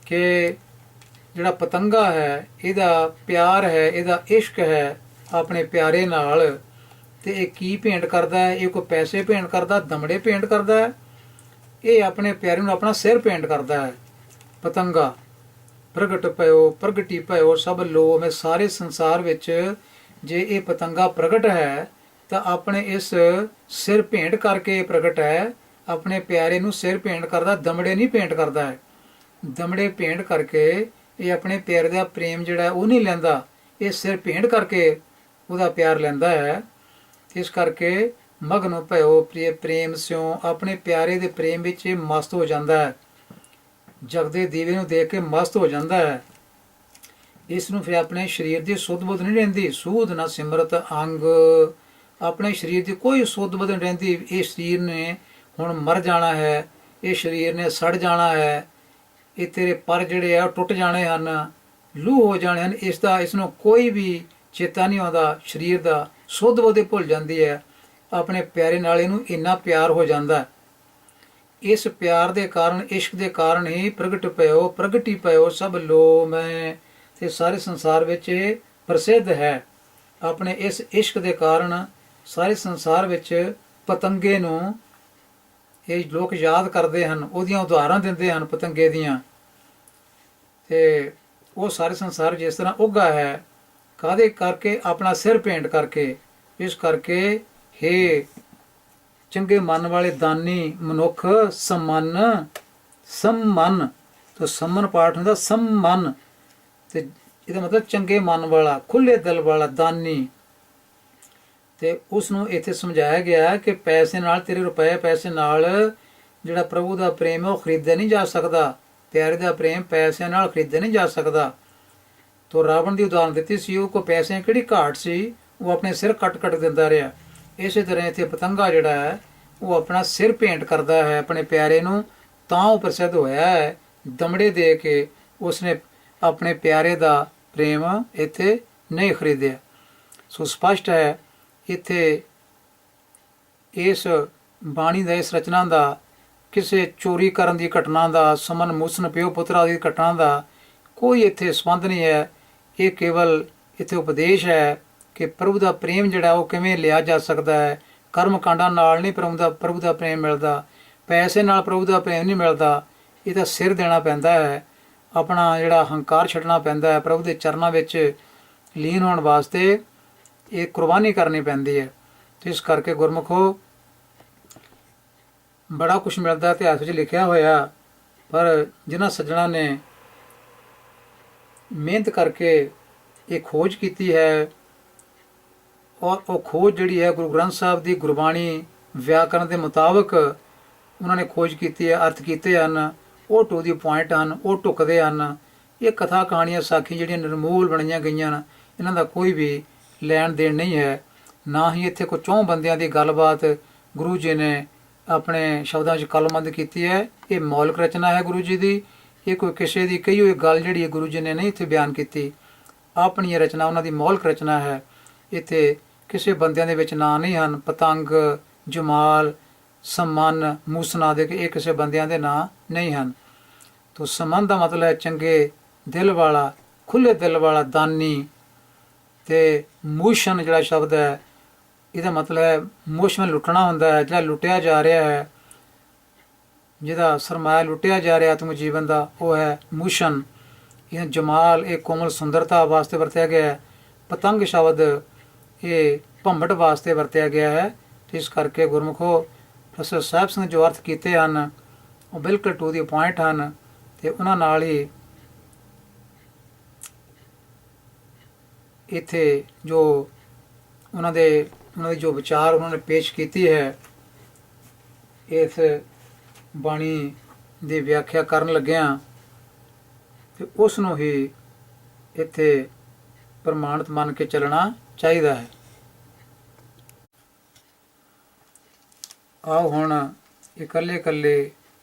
ਕਿ ਜਿਹੜਾ ਪਤੰਗਾ ਹੈ, ਇਹਦਾ ਪਿਆਰ ਹੈ, ਇਹਦਾ ਇਸ਼ਕ ਹੈ ਆਪਣੇ ਪਿਆਰੇ ਨਾਲ, ਤੇ ਇਹ ਕੀ ਭੇਂਟ ਕਰਦਾ ਹੈ? ਇਹ ਕੋਈ ਪੈਸੇ ਭੇਂਟ ਕਰਦਾ, ਦਮੜੇ ਭੇਂਟ ਕਰਦਾ ਹੈ? ਇਹ ਆਪਣੇ ਪਿਆਰੇ ਨੂੰ ਆਪਣਾ ਸਿਰ ਭੇਂਟ ਕਰਦਾ ਹੈ। ਪਤੰਗਾ ਪ੍ਰਗਟ ਭਇਓ, ਪ੍ਰਗਟੀ ਭਇਓ ਸਭ ਲੋ ਮੈਂ, ਸਾਰੇ ਸੰਸਾਰ ਵਿੱਚ ਜੇ ਇਹ ਪਤੰਗਾ ਪ੍ਰਗਟ ਹੈ ਤਾਂ ਆਪਣੇ ਇਸ ਸਿਰ ਭੇਂਟ ਕਰਕੇ ਪ੍ਰਗਟ ਹੈ। ਆਪਣੇ ਪਿਆਰੇ ਨੂੰ ਸਿਰ ਭੇਂਟ ਕਰਦਾ, ਦਮੜੇ ਨਹੀਂ ਭੇਂਟ ਕਰਦਾ ਹੈ। ਦਮੜੇ ਭੇਂਟ ਕਰਕੇ ਇਹ ਆਪਣੇ ਪਿਆਰੇ ਦਾ ਪ੍ਰੇਮ ਜਿਹੜਾ ਉਹ ਨਹੀਂ ਲੈਂਦਾ, ਇਹ ਸਿਰ ਭੇਂਟ ਕਰਕੇ ਉਹਦਾ ਪਿਆਰ ਲੈਂਦਾ ਹੈ। ਇਸ ਕਰਕੇ ਮਗਨ ਭਇਓ ਪ੍ਰਿਯ ਪ੍ਰੇਮ ਸਿਉ, ਆਪਣੇ ਪਿਆਰੇ ਦੇ ਪ੍ਰੇਮ ਵਿੱਚ ਇਹ ਮਸਤ ਹੋ ਜਾਂਦਾ ਹੈ, ਜਗਦੇ ਦੀਵੇ ਨੂੰ ਦੇਖ ਕੇ ਮਸਤ ਹੋ ਜਾਂਦਾ ਹੈ। ਇਸ ਨੂੰ ਫਿਰ ਆਪਣੇ ਸਰੀਰ ਦੀ ਸੁੱਧ ਬੁੱਧ ਨਹੀਂ ਰਹਿੰਦੀ। ਸੂਧ ਨਾ ਸਿਮਰਤ ਅੰਗ, ਆਪਣੇ ਸਰੀਰ ਦੀ ਕੋਈ ਸੁੱਧ ਬੁੱਧ ਨਹੀਂ ਰਹਿੰਦੀ। ਇਹ ਸਰੀਰ ਨੇ ਹੁਣ ਮਰ ਜਾਣਾ ਹੈ, ਇਹ ਸਰੀਰ ਨੇ ਸੜ ਜਾਣਾ ਹੈ, ਇਹ ਤੇਰੇ ਪਰ ਜਿਹੜੇ ਆ ਟੁੱਟ ਜਾਣੇ ਹਨ, ਲੂਹ ਹੋ ਜਾਣੇ ਹਨ। ਇਸ ਨੂੰ ਕੋਈ ਵੀ ਚੇਤਾ ਨਹੀਂ ਆਉਂਦਾ, ਸਰੀਰ ਦਾ ਸੁੱਧ ਬੁੱਧ ਭੁੱਲ ਜਾਂਦੀ ਹੈ। ਆਪਣੇ ਪਿਆਰੇ ਨਾਲ ਇਹਨੂੰ ਇੰਨਾ ਪਿਆਰ ਹੋ ਜਾਂਦਾ। ਇਸ ਪਿਆਰ ਦੇ ਕਾਰਨ, ਇਸ਼ਕ ਦੇ ਕਾਰਨ ਹੀ ਪ੍ਰਗਟ ਭਇਓ, ਪ੍ਰਗਟੀ ਭਇਓ ਸਭ ਲੋ ਮੈਂ, ਤੇ ਸਾਰੇ ਸੰਸਾਰ ਵਿੱਚ ਇਹ ਪ੍ਰਸਿੱਧ ਹੈ। ਆਪਣੇ ਇਸ ਇਸ਼ਕ ਦੇ ਕਾਰਨ ਸਾਰੇ ਸੰਸਾਰ ਵਿੱਚ ਪਤੰਗੇ ਨੂੰ ਇਹ ਲੋਕ ਯਾਦ ਕਰਦੇ ਹਨ, ਉਹਦੀਆਂ ਉਦਾਹਰਨਾਂ ਦਿੰਦੇ ਹਨ ਪਤੰਗੇ ਦੀਆਂ। ਤੇ ਉਹ ਸਾਰੇ ਸੰਸਾਰ ਜਿਸ ਤਰ੍ਹਾਂ ਉੱਗਾ ਹੈ, ਕਾਹਦੇ ਕਰਕੇ? ਆਪਣਾ ਸਿਰ ਭੇਂਟ ਕਰਕੇ। ਇਸ ਕਰਕੇ ਹੇ ਚੰਗੇ ਮਨ ਵਾਲੇ ਦਾਨੀ ਮਨੁੱਖ, ਸੰਮਨ ਤੋਂ ਸੰਮਨ ਪਾਠ ਹੁੰਦਾ, ਸੰਮਨ, ਤੇ ਇਹਦਾ ਮਤਲਬ ਚੰਗੇ ਮਨ ਵਾਲਾ, ਖੁੱਲੇ ਦਿਲ ਵਾਲਾ ਦਾਨੀ। ਤੇ ਉਸ ਨੂੰ ਇੱਥੇ ਸਮਝਾਇਆ ਗਿਆ ਕਿ ਪੈਸੇ ਨਾਲ, ਤੇਰੇ ਰੁਪਏ ਪੈਸੇ ਨਾਲ ਜਿਹੜਾ ਪ੍ਰਭੂ ਦਾ ਪ੍ਰੇਮ ਹੈ ਉਹ ਖਰੀਦਿਆ ਨਹੀਂ ਜਾ ਸਕਦਾ। ਪਿਆਰੇ ਦਾ ਪ੍ਰੇਮ ਪੈਸਿਆਂ ਨਾਲ ਖਰੀਦਿਆ ਨਹੀਂ ਜਾ ਸਕਦਾ। ਤੋ ਰਾਵਣ ਦੀ ਉਦਾਹਰਨ ਦਿੱਤੀ ਸੀ, ਉਹ ਕੋ ਪੈਸਿਆਂ ਕਿਹੜੀ ਘਾਟ ਸੀ, ਉਹ ਆਪਣੇ ਸਿਰ ਕੱਟ ਦਿੰਦਾ ਰਿਹਾ। ਇਸੇ ਤਰ੍ਹਾਂ ਇੱਥੇ ਪਤੰਗਾ ਜਿਹੜਾ ਹੈ ਉਹ ਆਪਣਾ ਸਿਰ ਭੇਂਟ ਕਰਦਾ ਹੈ ਆਪਣੇ ਪਿਆਰੇ ਨੂੰ, ਤਾਂ ਉਹ ਪ੍ਰਸਿੱਧ ਹੋਇਆ ਹੈ। ਦਮੜੇ ਦੇ ਕੇ ਉਸਨੇ ਆਪਣੇ ਪਿਆਰੇ ਦਾ ਪ੍ਰੇਮ ਇੱਥੇ ਨਹੀਂ ਖਰੀਦਿਆ। ਸੋ ਸਪਸ਼ਟ ਹੈ ਇੱਥੇ ਇਸ ਬਾਣੀ ਦਾ, ਇਸ ਰਚਨਾ ਦਾ ਕਿਸੇ ਚੋਰੀ ਕਰਨ ਦੀ ਘਟਨਾ ਦਾ, ਸਮਨ ਮੂਸਨ ਪਿਓ ਪੁੱਤਰਾ ਦੀ ਘਟਨਾ ਦਾ ਕੋਈ ਇੱਥੇ ਸੰਬੰਧ ਨਹੀਂ ਹੈ। ਇਹ ਕੇਵਲ ਇੱਥੇ ਉਪਦੇਸ਼ ਹੈ ਕਿ ਪ੍ਰਭੂ ਦਾ ਪ੍ਰੇਮ ਜਿਹੜਾ ਉਹ ਕਿਵੇਂ ਲਿਆ ਜਾ ਸਕਦਾ ਹੈ। ਕਰਮ ਕਾਂਡਾਂ ਨਾਲ ਨਹੀਂ ਪ੍ਰਭੂ ਦਾ ਪ੍ਰੇਮ ਮਿਲਦਾ, ਪੈਸੇ ਨਾਲ ਪ੍ਰਭੂ ਦਾ ਪ੍ਰੇਮ ਨਹੀਂ ਮਿਲਦਾ। ਇਹ ਤਾਂ ਸਿਰ ਦੇਣਾ ਪੈਂਦਾ ਹੈ, ਆਪਣਾ ਜਿਹੜਾ ਹੰਕਾਰ ਛੱਡਣਾ ਪੈਂਦਾ ਹੈ, ਪ੍ਰਭੂ ਦੇ ਚਰਨਾਂ ਵਿੱਚ ਲੀਨ ਹੋਣ ਵਾਸਤੇ ਇਹ ਕੁਰਬਾਨੀ ਕਰਨੀ ਪੈਂਦੀ ਹੈ। ਇਸ ਕਰਕੇ ਗੁਰਮੁਖੋ ਬੜਾ ਕੁਝ ਮਿਲਦਾ ਇਤਿਹਾਸ ਵਿੱਚ ਲਿਖਿਆ ਹੋਇਆ, ਪਰ ਜਿਨ੍ਹਾਂ ਸੱਜਣਾ ਨੇ ਮਿਹਨਤ ਕਰਕੇ ਇਹ ਖੋਜ ਕੀਤੀ ਹੈ, ਔਰ ਉਹ ਖੋਜ ਜਿਹੜੀ ਹੈ ਗੁਰੂ ਗ੍ਰੰਥ ਸਾਹਿਬ ਦੀ ਗੁਰਬਾਣੀ ਵਿਆਕਰਨ ਦੇ ਮੁਤਾਬਕ ਉਹਨਾਂ ਨੇ ਖੋਜ ਕੀਤੀ ਹੈ, ਅਰਥ ਕੀਤੇ ਹਨ, ਉਹ ਟੂ ਦੀ ਪੁਆਇੰਟ ਹਨ, ਉਹ ਢੁੱਕਦੇ ਹਨ। ਇਹ ਕਥਾ ਕਹਾਣੀਆਂ ਸਾਖੀ ਜਿਹੜੀਆਂ ਨਿਰਮੂਲ ਬਣੀਆਂ ਗਈਆਂ ਹਨ, ਇਹਨਾਂ ਦਾ ਕੋਈ ਵੀ ਲੈਣ ਦੇਣ ਨਹੀਂ ਹੈ। ਨਾ ਹੀ ਇੱਥੇ ਕੋਈ ਚੌਂ ਬੰਦਿਆਂ ਦੀ ਗੱਲਬਾਤ ਗੁਰੂ ਜੀ ਨੇ ਆਪਣੇ ਸ਼ਬਦਾਂ 'ਚ ਕਲਮਬੰਦ ਕੀਤੀ ਹੈ। ਇਹ ਮੌਲਿਕ ਰਚਨਾ ਹੈ ਗੁਰੂ ਜੀ ਦੀ। ਇਹ ਕੋਈ ਕਿਸੇ ਦੀ ਕਹੀ ਹੋਈ ਗੱਲ ਜਿਹੜੀ ਹੈ ਗੁਰੂ ਜੀ ਨੇ ਨਹੀਂ ਇੱਥੇ ਬਿਆਨ ਕੀਤੀ। ਆਪਣੀ ਇਹ ਰਚਨਾ ਉਹਨਾਂ ਦੀ ਮੌਲਿਕ ਰਚਨਾ ਹੈ। ਇੱਥੇ ਕਿਸੇ ਬੰਦਿਆਂ ਦੇ ਵਿੱਚ ਨਾਂ ਨਹੀਂ ਹਨ। ਪਤੰਗ, ਜਮਾਲ, ਸਮਨ, ਮੂਸਨਾ ਦੇ ਇਹ ਕਿਸੇ ਬੰਦਿਆਂ ਦੇ ਨਾਂ ਨਹੀਂ ਹਨ। ਤੋ ਸਮਨ ਦਾ ਮਤਲਬ ਹੈ ਚੰਗੇ ਦਿਲ ਵਾਲਾ, ਖੁੱਲ੍ਹੇ ਦਿਲ ਵਾਲਾ, ਦਾਨੀ। ਤੇ ਮੂਸ਼ਨ ਜਿਹੜਾ ਸ਼ਬਦ ਹੈ ਇਹਦਾ ਮਤਲਬ ਹੈ ਮੋਸ਼ਨ ਲੁੱਟਣਾ ਹੁੰਦਾ ਹੈ, ਜਿਹੜਾ ਲੁੱਟਿਆ ਜਾ ਰਿਹਾ ਹੈ, ਜਿਹਦਾ ਸਰਮਾਇਆ ਲੁੱਟਿਆ ਜਾ ਰਿਹਾ ਆਤਮ ਜੀਵਨ ਦਾ, ਉਹ ਹੈ ਮੂਸ਼ਨ। ਇਹ ਜਮਾਲ ਇਹ ਕੋਮਲ ਸੁੰਦਰਤਾ ਵਾਸਤੇ ਵਰਤਿਆ ਗਿਆ ਹੈ। ਪਤੰਗ ਸ਼ਬਦ ਇਹ ਭੰਬਟ ਵਾਸਤੇ ਵਰਤਿਆ ਗਿਆ ਹੈ। ਇਸ ਕਰਕੇ ਗੁਰਮੁਖੋ ਪ੍ਰੋਫੈਸਰ ਸਾਹਿਬ ਸਿੰਘ ਜੋ ਅਰਥ ਕੀਤੇ ਹਨ ਉਹ ਬਿਲਕੁਲ ਟੂ ਦੀ ਪੁਆਇੰਟ ਹਨ, ਅਤੇ ਉਹਨਾਂ ਨਾਲ ਹੀ ਇੱਥੇ ਜੋ ਉਹਨਾਂ ਦੀ ਜੋ ਵਿਚਾਰ ਉਹਨਾਂ ਨੇ ਪੇਸ਼ ਕੀਤੀ ਹੈ, ਇਸ ਬਾਣੀ ਦੀ ਵਿਆਖਿਆ ਕਰਨ ਲੱਗਿਆਂ ਤੇ ਉਸ ਨੂੰ ਹੀ ਇੱਥੇ ਪ੍ਰਮਾਣਿਤ ਮੰਨ ਕੇ ਚੱਲਣਾ ਚਾਹੀਦਾ ਹੈ। ਆਓ ਹੁਣ ਇਕੱਲੇ ਇਕੱਲੇ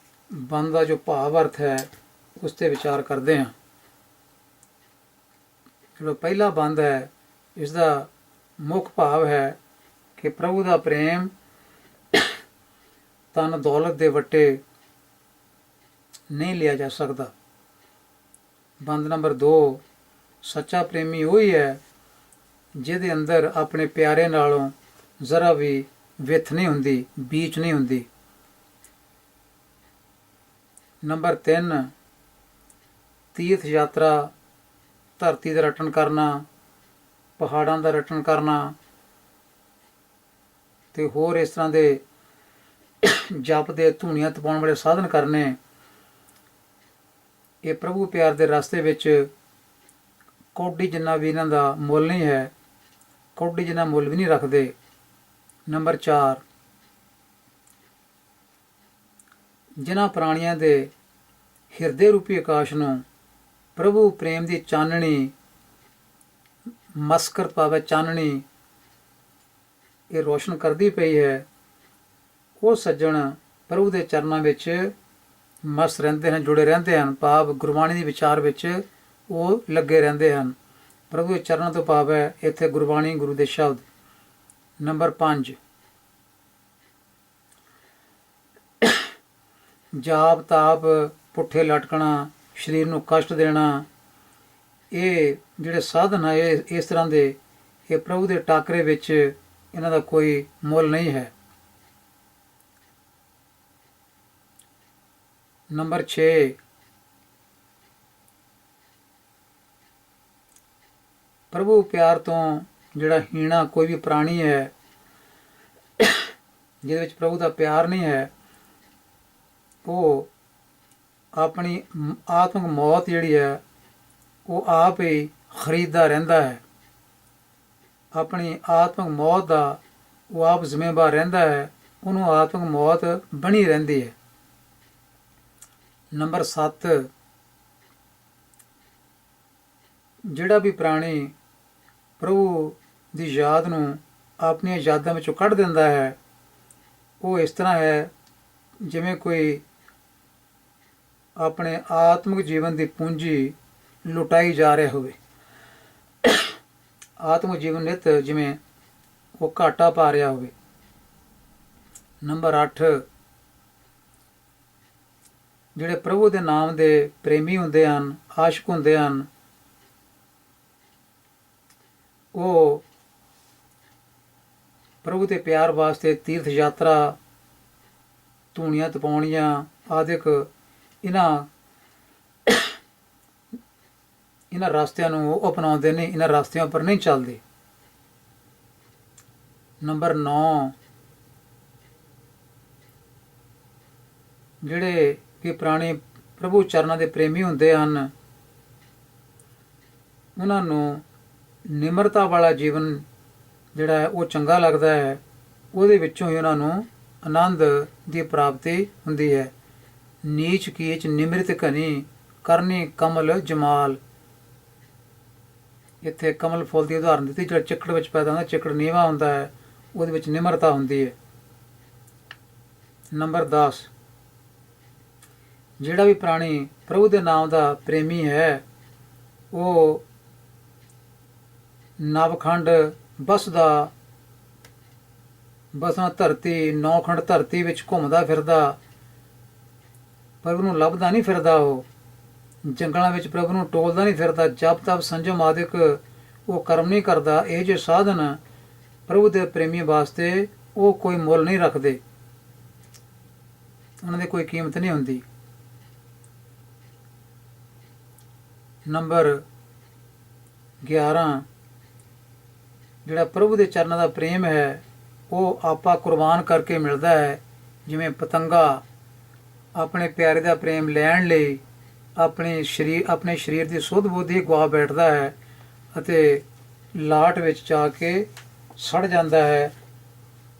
ਬੰਦ ਦਾ ਜੋ ਭਾਵ ਅਰਥ ਹੈ ਉਸ 'ਤੇ ਵਿਚਾਰ ਕਰਦੇ ਹਾਂ। ਜਿਹੜਾ ਪਹਿਲਾ ਬੰਦ ਹੈ ਇਸ ਦਾ ਮੁੱਖ ਭਾਵ ਹੈ ਕਿ ਪ੍ਰਭੂ ਦਾ ਪ੍ਰੇਮ ਧਨ ਦੌਲਤ ਦੇ ਵੱਟੇ ਨਹੀਂ ਲਿਆ ਜਾ ਸਕਦਾ। ਬੰਦ ਨੰਬਰ 2, ਸੱਚਾ ਪ੍ਰੇਮੀ ਉਹੀ ਹੈ ਜਿਹਦੇ ਅੰਦਰ ਆਪਣੇ ਪਿਆਰੇ ਨਾਲੋਂ ਜ਼ਰਾ ਵੀ ਵਿੱਥ ਨਹੀਂ ਹੁੰਦੀ, ਬੀਚ ਨਹੀਂ ਹੁੰਦੀ। ਨੰਬਰ 3, ਤੀਰਥ ਯਾਤਰਾ, ਧਰਤੀ ਦਾ ਰਟਨ ਕਰਨਾ, ਪਹਾੜਾਂ ਦਾ ਰਟਨ ਕਰਨਾ ਤੇ ਹੋਰ ਇਸ ਤਰ੍ਹਾਂ ਦੇ ਜਪ ਦੇ ਧੂਣੀਆਂ ਤਪਾਉਣ ਵਾਲੇ ਸਾਧਨ ਕਰਨੇ, ਇਹ ਪ੍ਰਭੂ ਪਿਆਰ ਦੇ ਰਸਤੇ ਵਿੱਚ ਕੌਡੀ ਜਿੰਨਾ ਵੀ ਇਹਨਾਂ ਦਾ ਮੁੱਲ ਨਹੀਂ ਹੈ, ਕੌਡੀ ਜਿੰਨਾ ਮੁੱਲ ਵੀ ਨਹੀਂ ਰੱਖਦੇ। ਨੰਬਰ 4, ਜਿਨ੍ਹਾਂ ਪ੍ਰਾਣੀਆਂ ਦੇ ਹਿਰਦੇ ਰੂਪੀ ਆਕਾਸ਼ ਨੂੰ ਪ੍ਰਭੂ ਪ੍ਰੇਮ ਦੀ ਚਾਨਣੀ ਮਸਕਰਤ ਪਾਵੇ, ਚਾਨਣੀ ਇਹ ਰੋਸ਼ਨ ਕਰਦੀ ਪਈ ਹੈ, ਉਹ ਸੱਜਣ ਪ੍ਰਭੂ ਦੇ ਚਰਨਾਂ ਵਿੱਚ ਮਸਤ ਰਹਿੰਦੇ ਹਨ, ਜੁੜੇ ਰਹਿੰਦੇ ਹਨ। ਭਾਵ ਗੁਰਬਾਣੀ ਦੇ ਵਿਚਾਰ ਵਿੱਚ ਉਹ ਲੱਗੇ ਰਹਿੰਦੇ ਹਨ। ਪ੍ਰਭੂ ਦੇ ਚਰਨਾਂ ਤੋਂ ਭਾਵ ਹੈ ਇੱਥੇ ਗੁਰਬਾਣੀ, ਗੁਰੂ ਦੇ ਸ਼ਬਦ। ਨੰਬਰ 5, ਜਾਪ ਤਾਪ, ਪੁੱਠੇ ਲਟਕਣਾ, ਸਰੀਰ ਨੂੰ ਕਸ਼ਟ ਦੇਣਾ, ਇਹ ਜਿਹੜੇ ਸਾਧਨ ਹੈ ਇਸ ਤਰ੍ਹਾਂ ਦੇ, ਇਹ ਪ੍ਰਭੂ ਦੇ ਟਾਕਰੇ ਵਿੱਚ ਇਹਨਾਂ ਦਾ ਕੋਈ ਮੁੱਲ ਨਹੀਂ ਹੈ। ਨੰਬਰ 6, ਪ੍ਰਭੂ ਪਿਆਰ ਤੋਂ ਜਿਹੜਾ ਹੀਣਾ ਕੋਈ ਵੀ ਪ੍ਰਾਣੀ ਹੈ ਜਿਹਦੇ ਵਿੱਚ ਪ੍ਰਭੂ ਦਾ ਪਿਆਰ ਨਹੀਂ ਹੈ, ਉਹ ਆਪਣੀ ਆਤਮਿਕ ਮੌਤ ਜਿਹੜੀ ਹੈ ਉਹ ਆਪ ਹੀ ਖਰੀਦਦਾ ਰਹਿੰਦਾ ਹੈ। ਆਪਣੀ ਆਤਮਿਕ ਮੌਤ ਦਾ ਉਹ ਆਪ ਜ਼ਿੰਮੇਵਾਰ ਰਹਿੰਦਾ ਹੈ, ਉਹਨੂੰ ਆਤਮਿਕ ਮੌਤ ਬਣੀ ਰਹਿੰਦੀ ਹੈ। ਨੰਬਰ 7, ਜਿਹੜਾ ਵੀ ਪ੍ਰਾਣੀ ਪ੍ਰਭੂ ਦੀ ਯਾਦ ਨੂੰ ਆਪਣੀਆਂ ਯਾਦਾਂ ਵਿੱਚੋਂ ਕੱਢ ਦਿੰਦਾ ਹੈ, ਉਹ ਇਸ ਤਰ੍ਹਾਂ ਹੈ ਜਿਵੇਂ ਕੋਈ ਆਪਣੇ ਆਤਮਿਕ ਜੀਵਨ ਦੀ ਪੂੰਜੀ ਲੁਟਾਈ ਜਾ ਰਿਹਾ ਹੋਵੇ। ਆਤਮਿਕ ਜੀਵਨ ਨਿਤ ਜਿਵੇਂ ਉਹ ਘਾਟਾ ਪਾ ਰਿਹਾ ਹੋਵੇ। ਨੰਬਰ 8, ਜਿਹੜੇ ਪ੍ਰਭੂ ਦੇ ਨਾਮ ਦੇ ਪ੍ਰੇਮੀ ਹੁੰਦੇ ਹਨ, ਆਸ਼ਿਕ ਹੁੰਦੇ ਹਨ, ਉਹ ਪ੍ਰਭੂ ਦੇ ਪਿਆਰ ਵਾਸਤੇ ਤੀਰਥ ਯਾਤਰਾ, ਧੂਣੀਆਂ ਤਪਾਉਣੀਆਂ ਆਦਿਕ ਇਹਨਾਂ ਰਸਤਿਆਂ ਨੂੰ ਉਹ ਅਪਣਾਉਂਦੇ ਨੇ, ਇਹਨਾਂ ਰਸਤਿਆਂ ਉੱਪਰ ਨਹੀਂ ਚੱਲਦੇ। ਨੰਬਰ 9, ਜਿਹੜੇ ਕਿ ਪ੍ਰਾਣੀ ਪ੍ਰਭੂ ਚਰਨਾਂ ਦੇ ਪ੍ਰੇਮੀ ਹੁੰਦੇ ਹਨ, ਉਹਨਾਂ ਨੂੰ ਨਿਮਰਤਾ ਵਾਲਾ ਜੀਵਨ ਜਿਹੜਾ ਹੈ ਉਹ ਚੰਗਾ ਲੱਗਦਾ ਹੈ। ਉਹਦੇ ਵਿੱਚੋਂ ਹੀ ਉਹਨਾਂ ਨੂੰ ਆਨੰਦ ਦੀ ਪ੍ਰਾਪਤੀ ਹੁੰਦੀ ਹੈ। ਨੀਚ ਕੀਚ ਨਿਮ੍ਰਿਤ ਘਨੀ ਕਰਨੀ ਕਮਲ ਜਮਾਲ। ਇੱਥੇ ਕਮਲ ਫੁੱਲ ਦੀ ਉਦਾਹਰਨ ਦਿੱਤੀ, ਜਿਹੜਾ ਚਿੱਕੜ ਵਿੱਚ ਪੈਦਾ ਹੁੰਦਾ, ਚਿੱਕੜ ਨੀਵਾਂ ਹੁੰਦਾ ਹੈ, ਉਹਦੇ ਵਿੱਚ ਨਿਮਰਤਾ ਹੁੰਦੀ ਹੈ। ਨੰਬਰ 10, ਜਿਹੜਾ ਵੀ ਪ੍ਰਾਣੀ ਪ੍ਰਭੂ ਦੇ ਨਾਮ ਦਾ ਪ੍ਰੇਮੀ ਹੈ, ਉਹ ਨਵਖੰਡ ਬਸਦਾ, ਬਸਾਂ ਧਰਤੀ, 9 ਖੰਡ ਧਰਤੀ ਵਿੱਚ ਘੁੰਮਦਾ ਫਿਰਦਾ, ਪ੍ਰਭੂ ਨੂੰ ਲੱਭਦਾ ਨਹੀਂ ਫਿਰਦਾ। ਉਹ ਜੰਗਲਾਂ ਵਿੱਚ ਪ੍ਰਭੂ ਨੂੰ ਟੋਲਦਾ ਨਹੀਂ ਫਿਰਦਾ, ਜਪ ਤਪ ਸੰਜਮ ਆਦਿਕ ਉਹ ਕਰਮ ਨਹੀਂ ਕਰਦਾ। ਇਹ ਜਿਹੇ ਸਾਧਨ ਪ੍ਰਭੂ ਦੇ ਪ੍ਰੇਮੀ ਵਾਸਤੇ ਉਹ ਕੋਈ ਮੁੱਲ ਨਹੀਂ ਰੱਖਦੇ, ਉਹਨਾਂ ਦੀ ਕੋਈ ਕੀਮਤ ਨਹੀਂ ਹੁੰਦੀ। ਨੰਬਰ 11, ਜਿਹੜਾ ਪ੍ਰਭੂ ਦੇ ਚਰਨਾਂ ਦਾ ਪ੍ਰੇਮ ਹੈ ਉਹ ਆਪਾ ਕੁਰਬਾਨ ਕਰਕੇ ਮਿਲਦਾ ਹੈ। ਜਿਵੇਂ ਪਤੰਗਾ ਆਪਣੇ ਪਿਆਰੇ ਦਾ ਪ੍ਰੇਮ ਲੈਣ ਲਈ ਆਪਣੇ ਸਰੀਰ ਦੀ ਸੁੱਧ ਬੁੱਧੀ ਗਵਾ ਬੈਠਦਾ ਹੈ ਅਤੇ ਲਾਟ ਵਿੱਚ ਜਾ ਕੇ ਸੜ ਜਾਂਦਾ ਹੈ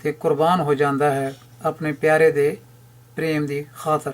ਤੇ ਕੁਰਬਾਨ ਹੋ ਜਾਂਦਾ ਹੈ ਆਪਣੇ ਪਿਆਰੇ ਦੇ ਪ੍ਰੇਮ ਦੀ ਖਾਤਰ।